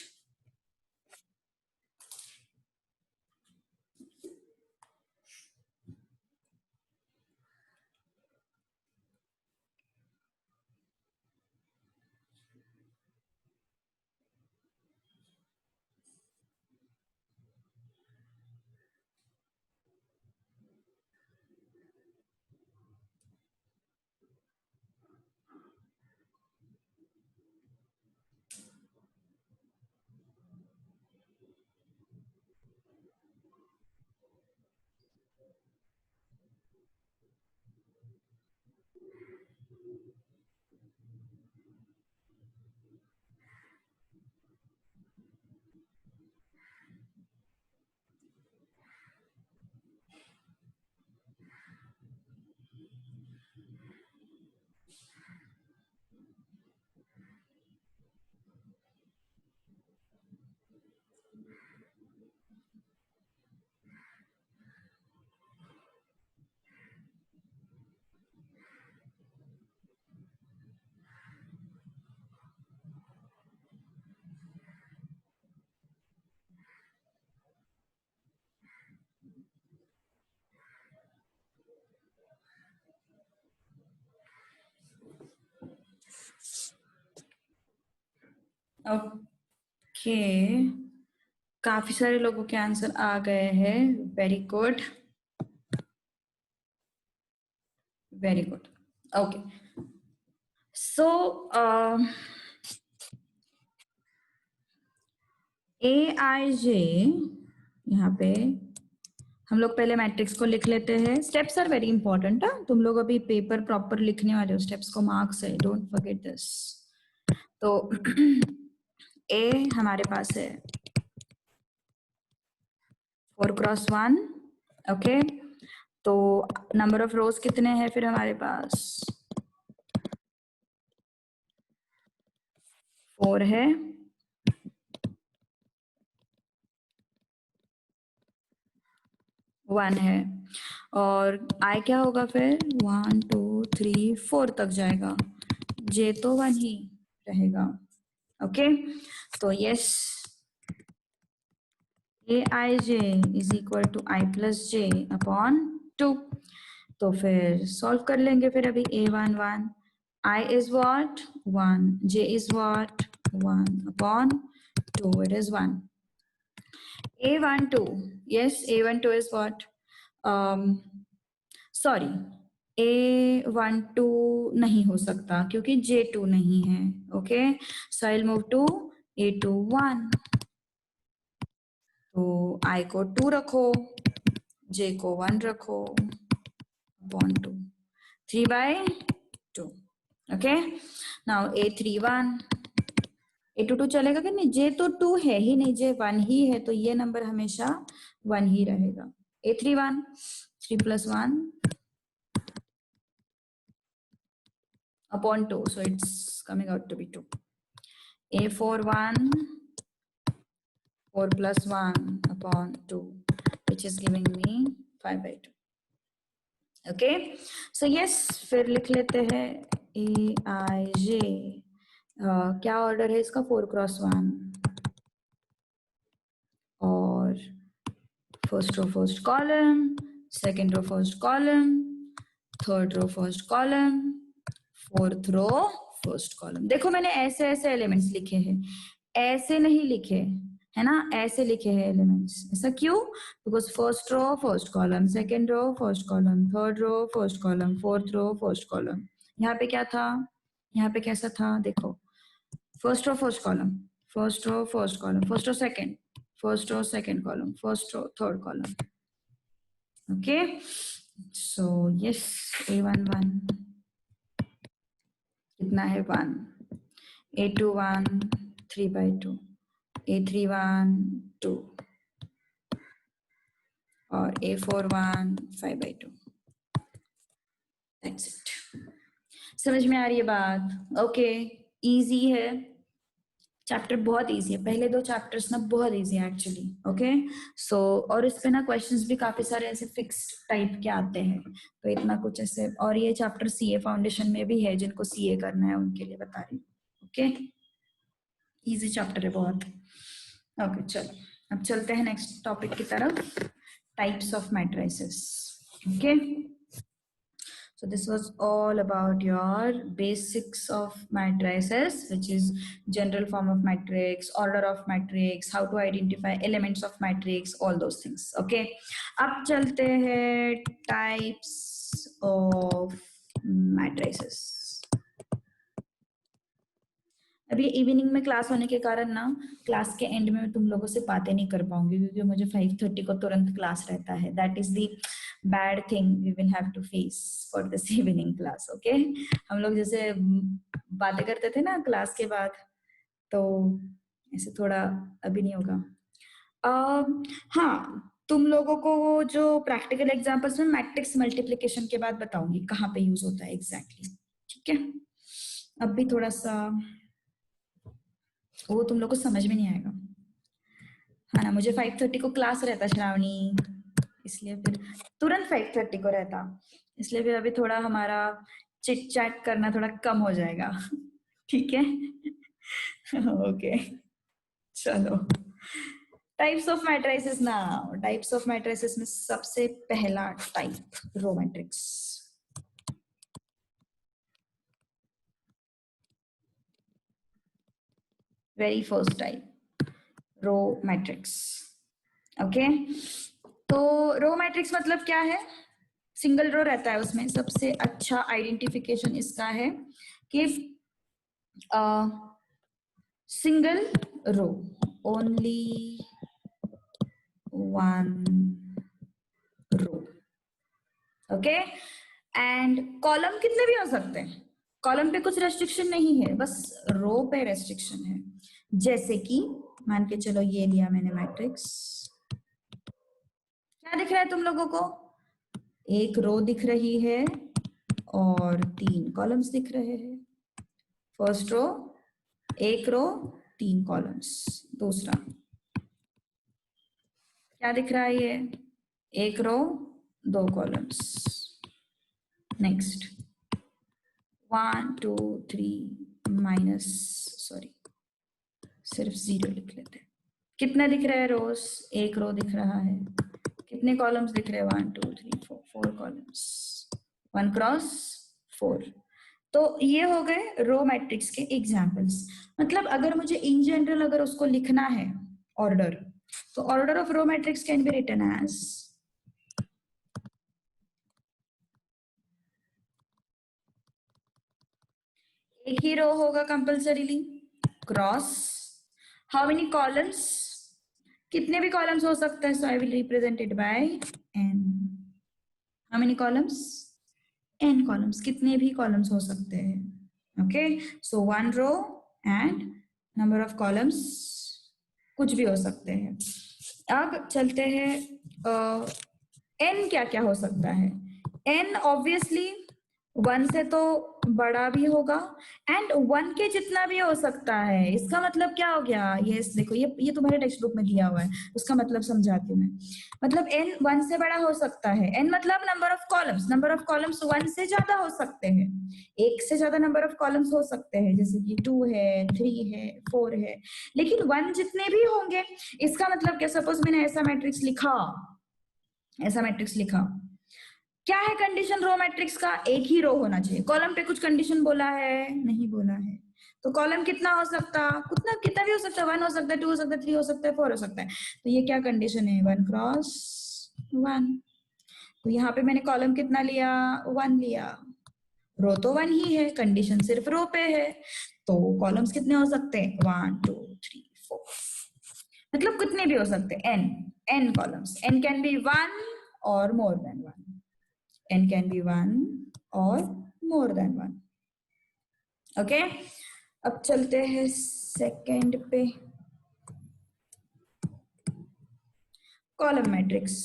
ओके, काफी सारे लोगों के आंसर आ गए हैं। Very good, very good. Okay, so A I J, यहाँ पे हम लोग पहले मैट्रिक्स को लिख लेते हैं। Steps are very important. तुम लोग अभी पेपर प्रॉपर लिखने वाले हो, स्टेप्स को मार्क्स है, डोंट फॉरगेट दिस। तो ए हमारे पास है 4x1। ओके, तो नंबर ऑफ रोज कितने हैं फिर हमारे पास? 4 है। वन है, और आई क्या होगा फिर? 1 2 3 4 तक जाएगा, जे तो वन ही रहेगा। ओके, तो yes, A I J is equal to I plus J upon 2। तो फिर सॉल्व कर लेंगे फिर अभी। A11, I is what? 1, J is what? 1 upon 2, it is 1. A12, yes, A12 is what? Sorry, A12 नहीं हो सकता क्योंकि J2 नहीं है। Okay, so I'll move to A21। तो I को 2 रखो, J को 1 रखो, upon 2, 3/2। Okay, now A31, A22 चलेगा कि नहीं? J तो 2 है ही नहीं, J 1 ही है, तो ये नंबर हमेशा 1 ही रहेगा। A31, 3 + 1 upon 2, so it's coming out to be 2. A41, 4 + 1 upon 2, which is giving me 5/2. Okay, so yes, फिर लिख लेते हैं ए आई जे। क्या ऑर्डर है इसका? 4x1, और first row first column, second row first column, third row first column, fourth row first column. देखो मैंने ऐसे ऐसे एलिमेंट्स लिखे हैं, ऐसे नहीं लिखे है ना, ऐसे लिखे हैं एलिमेंट्स। ऐसा क्यों? Because first row first column, second row first column, third row first column, fourth row first column. यहाँ पे क्या था? यहाँ पे कैसा था? देखो, first row first column, first row first column, first row second, first row second column, first row third column. Okay, so yes, A11 कितना है? 1। A21, 3/2, A31, 2, और A41, 5/2। That's it. समझ में आ रही है बात? ओके, इजी है चैप्टर, बहुत इजी है। पहले 2 चैप्टर्स ना बहुत इजी है एक्चुअली। ओके, सो और इस पे ना क्वेश्चंस भी काफी सारे ऐसे फिक्स्ड टाइप के आते हैं, तो इतना कुछ ऐसे। और ये चैप्टर सीए फाउंडेशन में भी है, जिनको सीए करना है उनके लिए बता रही हूँ। ओके, इजी चैप्टर है बहुत। ओके, चलो अब चलते हैं नेक्स्ट टॉपिक की तरफ, types of matrices. Okay, so this was all about your basics of matrices, which is general form of matrix, order of matrix, how to identify elements of matrix, all those things. Okay, अब चलते हैं types of matrices। अभी evening में class होने के कारण ना, class के एंड में तुम लोगों से बातें नहीं कर पाऊंगी, क्योंकि मुझे 5:30 को तुरंत क्लास रहता है। That is the bad thing we will have to face for this evening class. Okay, हम लोग जैसे बातें करते थे ना क्लास के बाद, तो ऐसे थोड़ा अभी नहीं होगा। हाँ, तुम लोगों को वो जो प्रैक्टिकल एग्जांपल्स में मैट्रिक्स मल्टीप्लिकेशन के बाद बताऊंगी कहाँ पे यूज होता है एग्जैक्टली। ठीक है, अब भी थोड़ा सा वो तुम लोग को समझ में नहीं आएगा, है ना। मुझे 5:30 को क्लास रहता श्रावणी, इसलिए फिर तुरंत 5:30 को रहता, इसलिए फिर अभी थोड़ा हमारा चिट चैट करना थोड़ा कम हो जाएगा। ठीक है, ओके, चलो। टाइप्स ऑफ मैट्रिसेस ना, टाइप्स ऑफ मैट्रिसेस में सबसे पहला type row matrix. Very first type row matrix. Okay, तो रो मैट्रिक्स मतलब क्या है? सिंगल रो रहता है उसमें। सबसे अच्छा आइडेंटिफिकेशन इसका है कि single row, only one row. Okay, and column कितने भी हो सकते हैं, कॉलम पे कुछ रेस्ट्रिक्शन नहीं है, बस रो पे रेस्ट्रिक्शन है। जैसे कि मान के चलो ये लिया मैंने मैट्रिक्स, क्या दिख रहा है तुम लोगों को? एक रो दिख रही है और 3 कॉलम्स दिख रहे हैं। फर्स्ट रो, एक रो 3 कॉलम्स। दूसरा क्या दिख रहा है? ये एक रो 2 कॉलम्स। नेक्स्ट 1 2 3 माइनस, सॉरी सिर्फ 0 लिख लेते हैं। कितना दिख रहा है रोज? एक रो दिख रहा है। कितने कॉलम्स दिख रहे हैं? 1 2 3 4, 4 कॉलम्स, 1 क्रॉस 4। तो ये हो गए रो मैट्रिक्स के एग्जांपल्स। मतलब अगर मुझे इन जनरल अगर उसको लिखना है ऑर्डर, तो order of row matrix can be written as एक ही रो होगा compulsorily, cross how many columns, कितने भी कॉलम्स हो सकते हैं, so I will represented by N. How many columns? n columns, कितने भी कॉलम्स हो सकते हैं। Okay, so 1 row and number of columns कुछ भी हो सकते हैं। अब चलते हैं n क्या क्या हो सकता है। n ऑब्वियसली 1 से तो बड़ा भी होगा एंड 1 के जितना भी हो सकता है। इसका मतलब क्या हो गया? ये देखो, ये तुम्हारे टेक्स्ट बुक में दिया हुआ है, उसका मतलब समझाती हूँ मैं। मतलब n 1 से बड़ा हो सकता है। n मतलब number of columns, number of columns 1 से ज्यादा हो सकते हैं, एक से ज्यादा नंबर ऑफ कॉलम्स हो सकते हैं, जैसे कि 2 है, 3 है, 4 है, लेकिन 1 जितने भी होंगे। इसका मतलब क्या? सपोज मैंने ऐसा मैट्रिक्स लिखा, ऐसा मैट्रिक्स लिखा, क्या है कंडीशन रो मैट्रिक्स का? एक ही रो होना चाहिए। कॉलम पे कुछ कंडीशन बोला है? नहीं बोला है। तो कॉलम कितना हो सकता? कितना कितना भी हो सकता है, 1 हो सकता है, 2 हो सकता है, 3 हो सकता है, 4 हो सकता है। तो ये क्या कंडीशन है? 1 क्रॉस 1। तो यहाँ पे मैंने कॉलम कितना लिया? 1 लिया। रो तो 1 ही है, कंडीशन सिर्फ रो पे है, तो कॉलम्स कितने हो सकते हैं? 1 2 3 4, मतलब कितने भी हो सकते हैं, n columns. n can be 1 और more than 1, n can be 1 or more than 1। Okay, अब चलते हैं सेकंड पे, कॉलम मैट्रिक्स।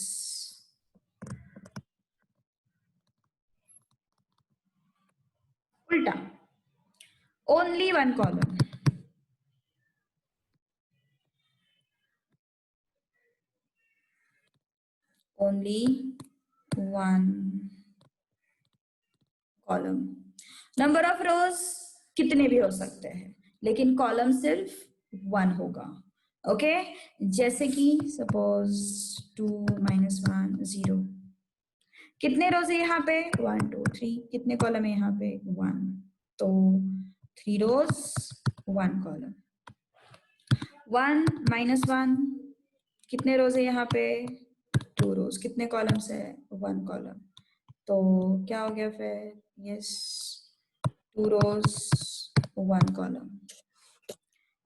उल्टा, only 1 column, only 1 column. Number of rows कितने भी हो सकते हैं, लेकिन कॉलम सिर्फ 1 होगा। ओके, जैसे कि सपोज 2 माइनस 1 0। कितने रोज है यहाँ पे? 1 2 3। कितने कॉलम है यहाँ पे? 1, तो 3 रोज 1 कॉलम। 1 माइनस 1, कितने रोज है यहाँ पे? 2 रोज। कितने कॉलम्स है? 1 कॉलम। तो क्या हो गया फिर? यस, 2 रोज 1 कॉलम।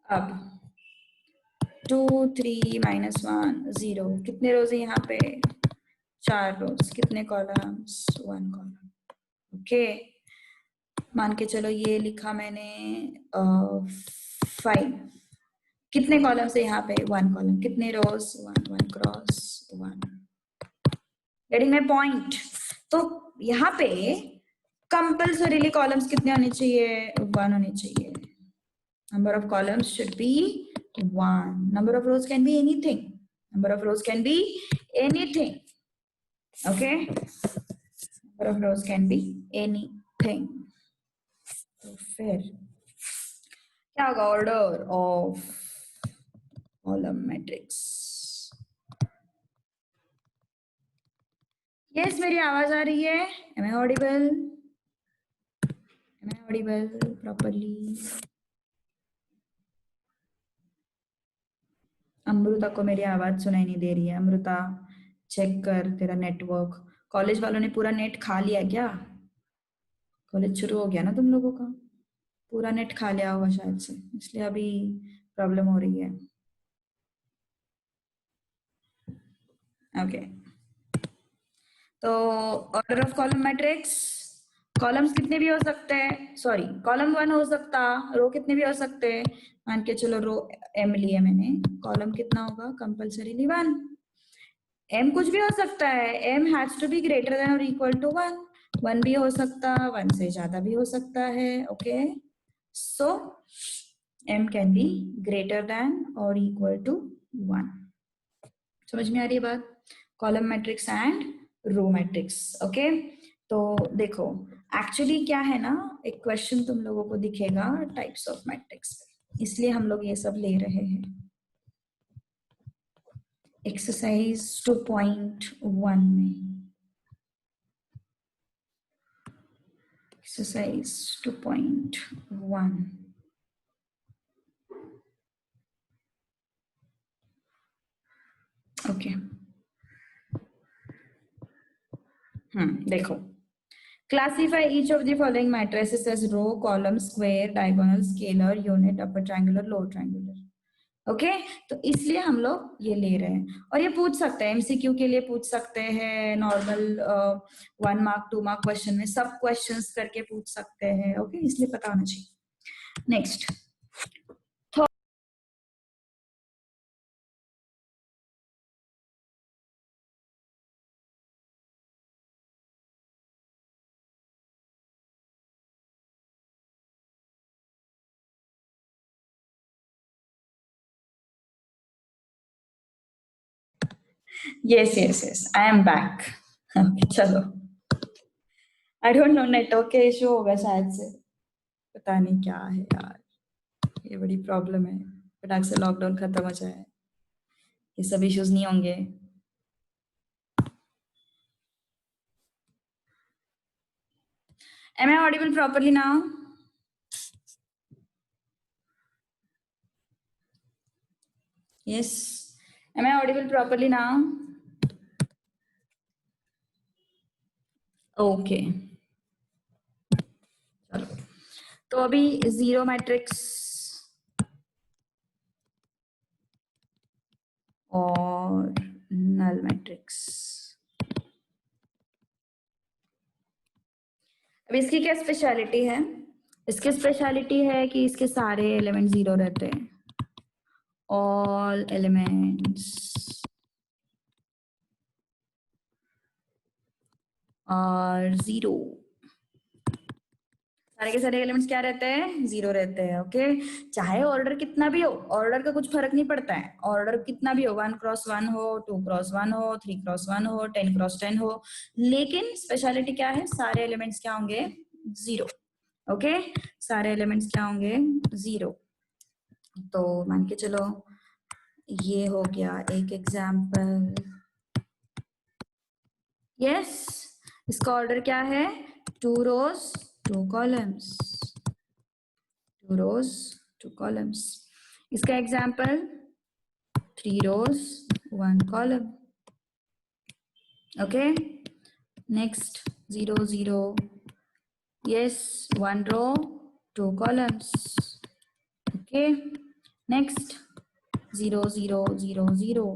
अब 2 3 माइनस 1 0, कितने रोज है यहाँ पे? 4 रोज। कितने कॉलम्स? 1 कॉलम। ओके, मान के चलो ये लिखा मैंने 5। कितने कॉलम्स है यहाँ पे? 1 कॉलम। कितने रोज? 1 1 क्रॉस 1। Getting my point? तो यहाँ पे कंपल्सरीली कॉलम्स कितने होने चाहिए? 1 होने चाहिए। Number of columns should be 1। Number of rows can be anything, number of rows can be anything. Okay, number of rows can be anything. तो फिर क्या होगा? Order of column matrix. Yes, मेरी आवाज आ रही है? Am I audible? Am I audible properly? Amrita को मेरी आवाज सुनाई नहीं दे रही है। अमृता चेक कर तेरा नेटवर्क। कॉलेज वालों ने पूरा नेट खा लिया क्या? कॉलेज शुरू हो गया ना तुम लोगों का, पूरा नेट खा लिया होगा शायद से, इसलिए अभी प्रॉब्लम हो रही है। ओके, तो order of column matrix, columns कितने भी हो सकते हैं, सॉरी कॉलम 1 हो सकता, रो कितने भी हो सकते हैं। मान के चलो रो m लिया मैंने, कॉलम कितना होगा कंपल्सरीली 1। m कुछ भी हो सकता है, m has to be greater than और इक्वल टू 1। 1 भी हो सकता, 1 से ज्यादा भी हो सकता है। Okay, so m can be greater than और इक्वल टू 1। समझ में आ रही है बात? Column matrix and row matrix. Okay, तो देखो एक्चुअली क्या है ना, एक क्वेश्चन तुम लोगों को दिखेगा टाइप्स ऑफ मैट्रिक्स, इसलिए हम लोग ये सब ले रहे हैं। एक्सरसाइज 2.1 में, एक्सरसाइज 2.1, ओके। देखो, classify each of the following matrices as row, column, square, diagonal, scalar, unit, upper triangular, lower triangular। Okay, तो इसलिए हम लोग ये ले रहे हैं। और ये पूछ सकते हैं एमसीक्यू के लिए, पूछ सकते हैं नॉर्मल 1 मार्क 2 मार्क क्वेश्चन में, सब क्वेश्चंस करके पूछ सकते हैं। ओके, इसलिए पता होना चाहिए। Next, yes yes yes, I am back. चलो, आई डोंट नो, नेटवर्क के इशू होगा शायद से, पता नहीं क्या है यार, ये बड़ी प्रॉब्लम है। फटाक से लॉकडाउन खत्म हो जाए, ये सब इश्यूज नहीं होंगे। Am I audible properly now? Yes. Am I audible properly now? Okay. चलो, तो अभी जीरो मैट्रिक्स और नल मैट्रिक्स, अब इसकी क्या स्पेशलिटी है? इसकी स्पेशलिटी है कि इसके सारे एलिमेंट जीरो रहते हैं, ऑल एलिमेंट्स और जीरो, सारे के सारे एलिमेंट्स क्या रहते हैं? जीरो रहते हैं। ओके, चाहे ऑर्डर कितना भी हो, ऑर्डर का कुछ फर्क नहीं पड़ता है, ऑर्डर कितना भी हो, 1x1 हो, 2x1 हो, 3x1 हो, 10x10 हो, लेकिन स्पेशलिटी क्या है? सारे एलिमेंट्स क्या होंगे? जीरो। ओके, सारे एलिमेंट्स क्या होंगे? जीरो। तो मान के चलो ये हो गया एक एग्जाम्पल। यस, इसका ऑर्डर क्या है? 2 rows 2 columns, 2 rows 2 columns। इसका example 3 rows 1 column। Okay, next 0 0, yes 1 row 2 columns। Okay, next 0 0 0 0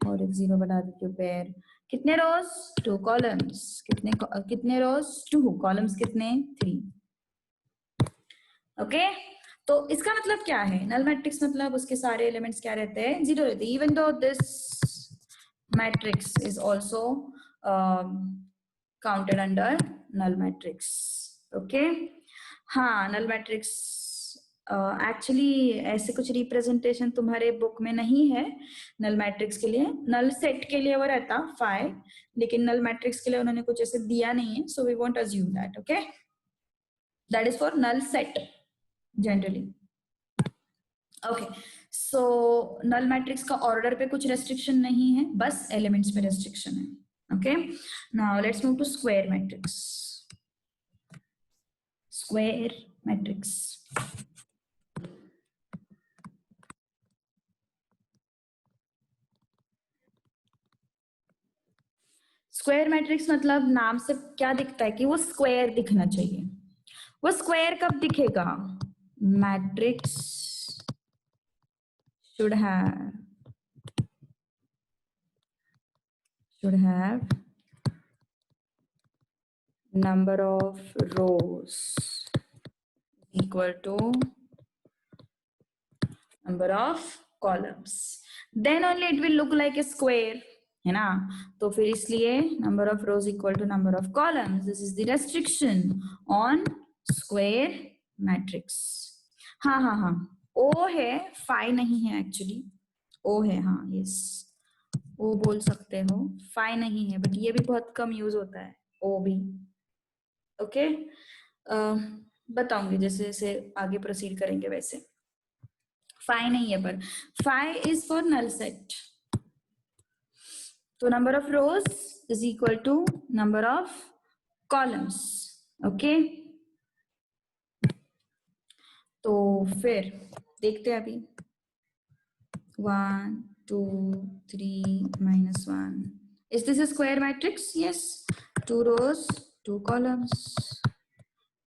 और एक 0 बढ़ा देती हूँ पैर। कितने रोज? 2 कॉलम्स। कितने रोज? 2 कॉलम्स कितने? 3। ओके, तो इसका मतलब क्या है? नल मैट्रिक्स मतलब उसके सारे एलिमेंट्स क्या रहते हैं? जीरो रहते हैं, even though this matrix is also counted under null matrix. Okay, हाँ, नल मैट्रिक्स एक्चुअली ऐसे कुछ रिप्रेजेंटेशन तुम्हारे बुक में नहीं है नल मैट्रिक्स के लिए। नल सेट के लिए वो रहता 5, लेकिन नल मैट्रिक्स के लिए उन्होंने कुछ ऐसे दिया नहीं है, so we won't assume that. Okay, that is for null set generally. Okay, so null matrix का ऑर्डर पे कुछ रेस्ट्रिक्शन नहीं है, बस एलिमेंट्स पे रेस्ट्रिक्शन है। Okay, now let's move to square matrix. Square matrix, square matrix मतलब नाम से क्या दिखता है कि वो स्क्वायर दिखना चाहिए। वो स्क्वायर कब दिखेगा? Matrix should have number of rows equal to number of columns, then only it will look like a square, है ना। तो फिर इसलिए number of rows equal to number of columns, this is the restriction on square matrix। हाँ हाँ हाँ, O है, phi नहीं है एक्चुअली, O है, हाँ यस, O बोल सकते हो, phi नहीं है, बट ये भी बहुत कम यूज होता है O भी। ओके, बताऊंगी जैसे जैसे आगे प्रोसीड करेंगे वैसे। phi नहीं है, पर phi is for null set, तो number of rows is equal to number of columns। Okay, तो फिर देखते हैं अभी 1 2 3 -1, is this a square matrix? Yes, 2 rows 2 columns,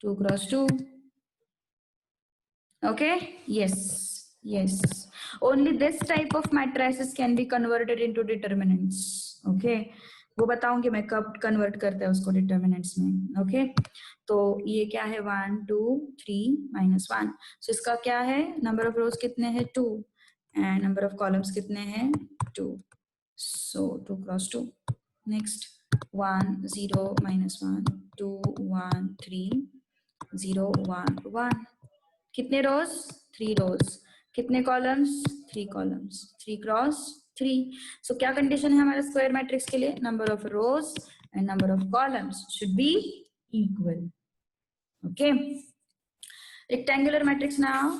2 cross 2। Okay, yes, only this type of matrices can be converted into determinants। Okay, वो बताऊंगी मैं कब convert करते हैं उसको डिटर्मिनेंट्स में। ओके, तो ये क्या है 1 2 3 -1, सो इसका क्या है, नंबर ऑफ रोज कितने हैं 2 एंड नंबर ऑफ कॉलम्स कितने हैं 2, सो 2 क्रॉस 2। नेक्स्ट 1 0 -1 2 1 3 0 1 1, कितने रोज 3 रोज, कितने कॉलम्स 3 कॉलम्स, 3 क्रॉस 3। सो क्या कंडीशन है हमारे स्क्वायर मैट्रिक्स के लिए, number of rose and number of columns should B equal. Okay, rectangular matrix now,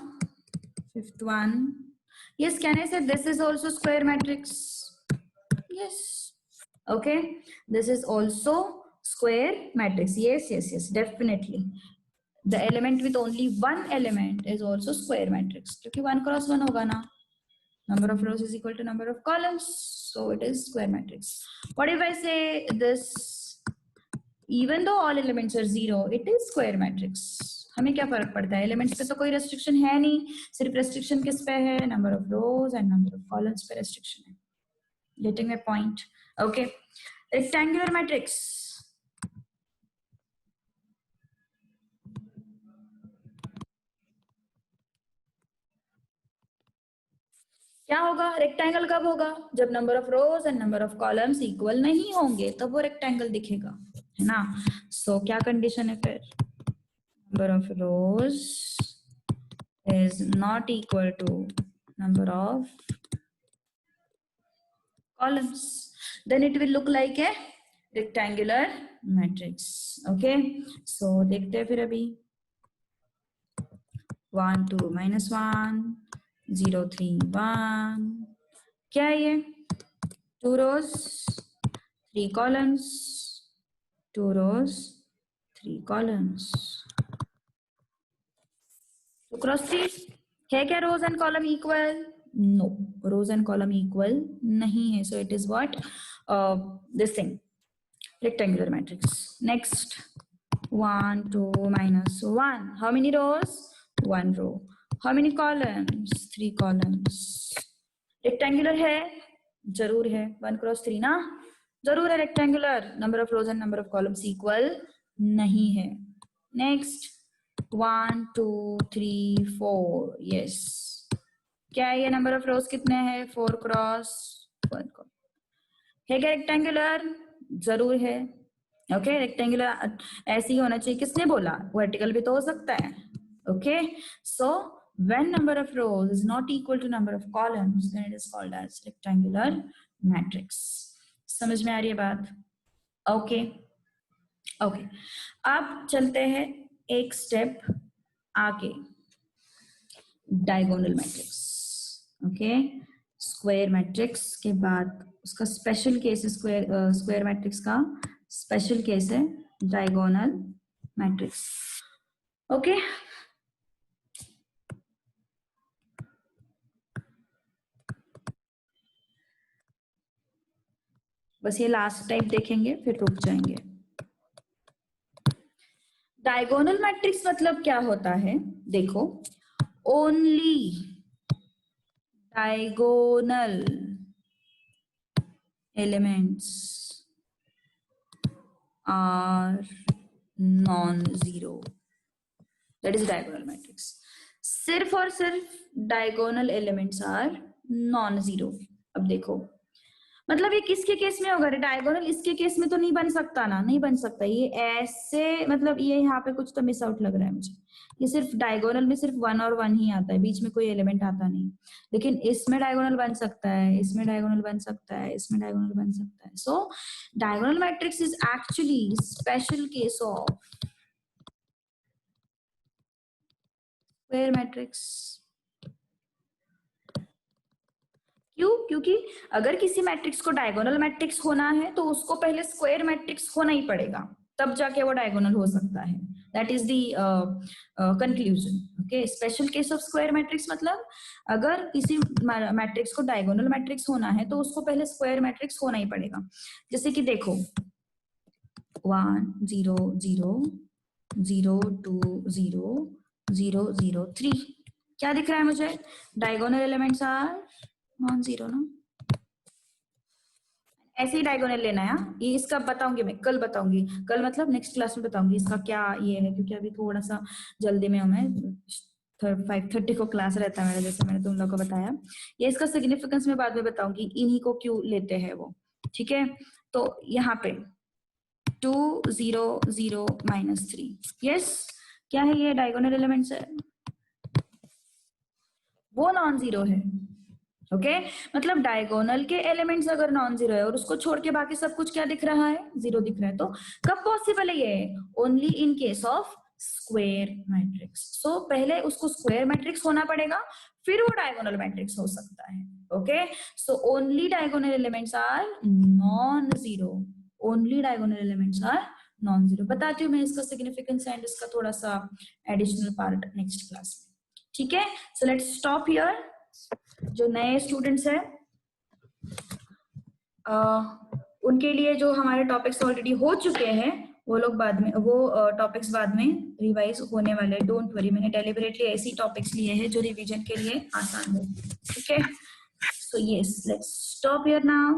fifth one, yes, can I say this is also square matrix? Yes, okay, this is also square matrix, yes, definitely, the element with only one element is also square matrix, क्योंकि 1 cross 1 होगा ना, number of rows is equal to number of columns, so it is square matrix। what if I say this, even though all elements are 0 it is square matrix, हमें क्या फर्क पड़ता है, elements पे तो कोई रेस्ट्रिक्शन है नहीं, सिर्फ रेस्ट्रिक्शन किस पे है, number of rose and number of columns पे रेस्ट्रिक्शन है। Getting my point? Okay, rectangular matrix, क्या होगा, रेक्टेंगल कब होगा, जब number of rose and number of columns equal नहीं होंगे तब वो रेक्टेंगल दिखेगा, है ना। सो क्या कंडीशन है फिर, number of rose is not equal to number of columns, then it will look like a rectangular matrix। okay, so देखते हैं फिर अभी 1 2 -1 0 3 1, क्या है ये, 2 rows 3 columns, 2 rows 3 columns, 2 cross 3, है क्या rows and column equal, no, rows and column equal नहीं है, so it is what, this thing, rectangular matrix। next 1 2 -1, how many rows, 1 row, how many columns, 3 columns, rectangular है, जरूर है, 1 cross 3 ना, जरूर है rectangular, number of rose and number of columns equal नहीं है। नेक्स्ट 1 2 3 4, यस, क्या है ये, नंबर ऑफ रोज कितने हैं 4 क्रॉस 1, है क्या रेक्टेंगुलर, जरूर है। ओके, रेक्टेंगुलर ऐसे ही होना चाहिए, किसने बोला, वर्टिकल भी तो हो सकता है। Okay, so when number of rows is not equal to number of columns then it is called as rectangular matrix। समझ में आ रही है बात? ओके ओके, अब चलते हैं एक स्टेप आगे, diagonal matrix. Okay, square matrix के बाद उसका स्पेशल केस है, स्क्वायर मैट्रिक्स का स्पेशल केस है डायगोनल मैट्रिक्स। ओके, बस ये लास्ट टाइप देखेंगे फिर रुक जाएंगे। डायगोनल मैट्रिक्स मतलब क्या होता है, देखो, only diagonal elements are non-zero, that is diagonal matrix। सिर्फ और सिर्फ diagonal elements are non zero. अब देखो, मतलब ये किसके केस में होगा, डायगोनल इसके केस में तो नहीं बन सकता ना, नहीं बन सकता ये ऐसे, मतलब ये यहाँ पे कुछ तो मिस आउट लग रहा है मुझे। ये सिर्फ डायगोनल में सिर्फ 1 और 1 ही आता है, बीच में कोई एलिमेंट आता नहीं। लेकिन इसमें डायगोनल बन सकता है, इसमें डायगोनल बन सकता है, इसमें डायगोनल बन सकता है। So diagonal matrix is actually special case of square matrix. क्यों? क्योंकि अगर किसी मैट्रिक्स को डायगोनल मैट्रिक्स होना है तो उसको पहले स्क्वायर मैट्रिक्स होना ही पड़ेगा, तब जाके वो डायगोनल हो सकता है। That is the conclusion. Okay, special case of square matrix मतलब अगर किसी मैट्रिक्स को डायगोनल मैट्रिक्स होना है तो उसको पहले स्क्वायर मैट्रिक्स होना ही पड़ेगा। जैसे कि देखो 1 0 0 0 2 0 0 0 3, क्या दिख रहा है मुझे? Diagonal elements are non zero ना। ऐसे ही डायगोनल लेना है। ये इसका बताऊंगी मैं, कल बताऊंगी, कल मतलब नेक्स्ट क्लास में बताऊंगी इसका क्या ये है, क्योंकि अभी थोड़ा सा जल्दी में हूँ मैं। 5:30 को क्लास रहता है मेरा, जैसे मैंने तुम लोग को बताया। ये इसका सिग्निफिकेंस मैं बाद में बताऊंगी, इन्हीं को क्यों लेते हैं वो। ठीक है, तो यहाँ पे 2 0 0 -3, यस, क्या है ये? डायगोनल एलिमेंट्स है, वो नॉन जीरो है। ओके मतलब डायगोनल के एलिमेंट्स अगर नॉन जीरो है और उसको छोड़ के बाकी सब कुछ क्या दिख रहा है? जीरो दिख रहा है। तो कब पॉसिबल है ये? Only in case of square matrix. So पहले उसको स्क्वायर मैट्रिक्स होना पड़ेगा, फिर वो डायगोनल मैट्रिक्स हो सकता है। Okay, so only diagonal elements are non zero, only diagonal elements are non zero. बताती हूँ मैं इसका सिग्निफिकेंस एंड इसका थोड़ा सा एडिशनल पार्ट नेक्स्ट क्लास में। ठीक है, सो लेट्स स्टॉप हियर। जो नए स्टूडेंट्स हैं उनके लिए जो हमारे टॉपिक्स ऑलरेडी हो चुके हैं वो लोग बाद में, वो टॉपिक्स बाद में रिवाइज होने वाले। डोंट वरी, मैंने डेलिबरेटली ऐसी टॉपिक्स लिए हैं जो रिवीजन के लिए आसान हो। ठीक है, so yes, let's stop here now.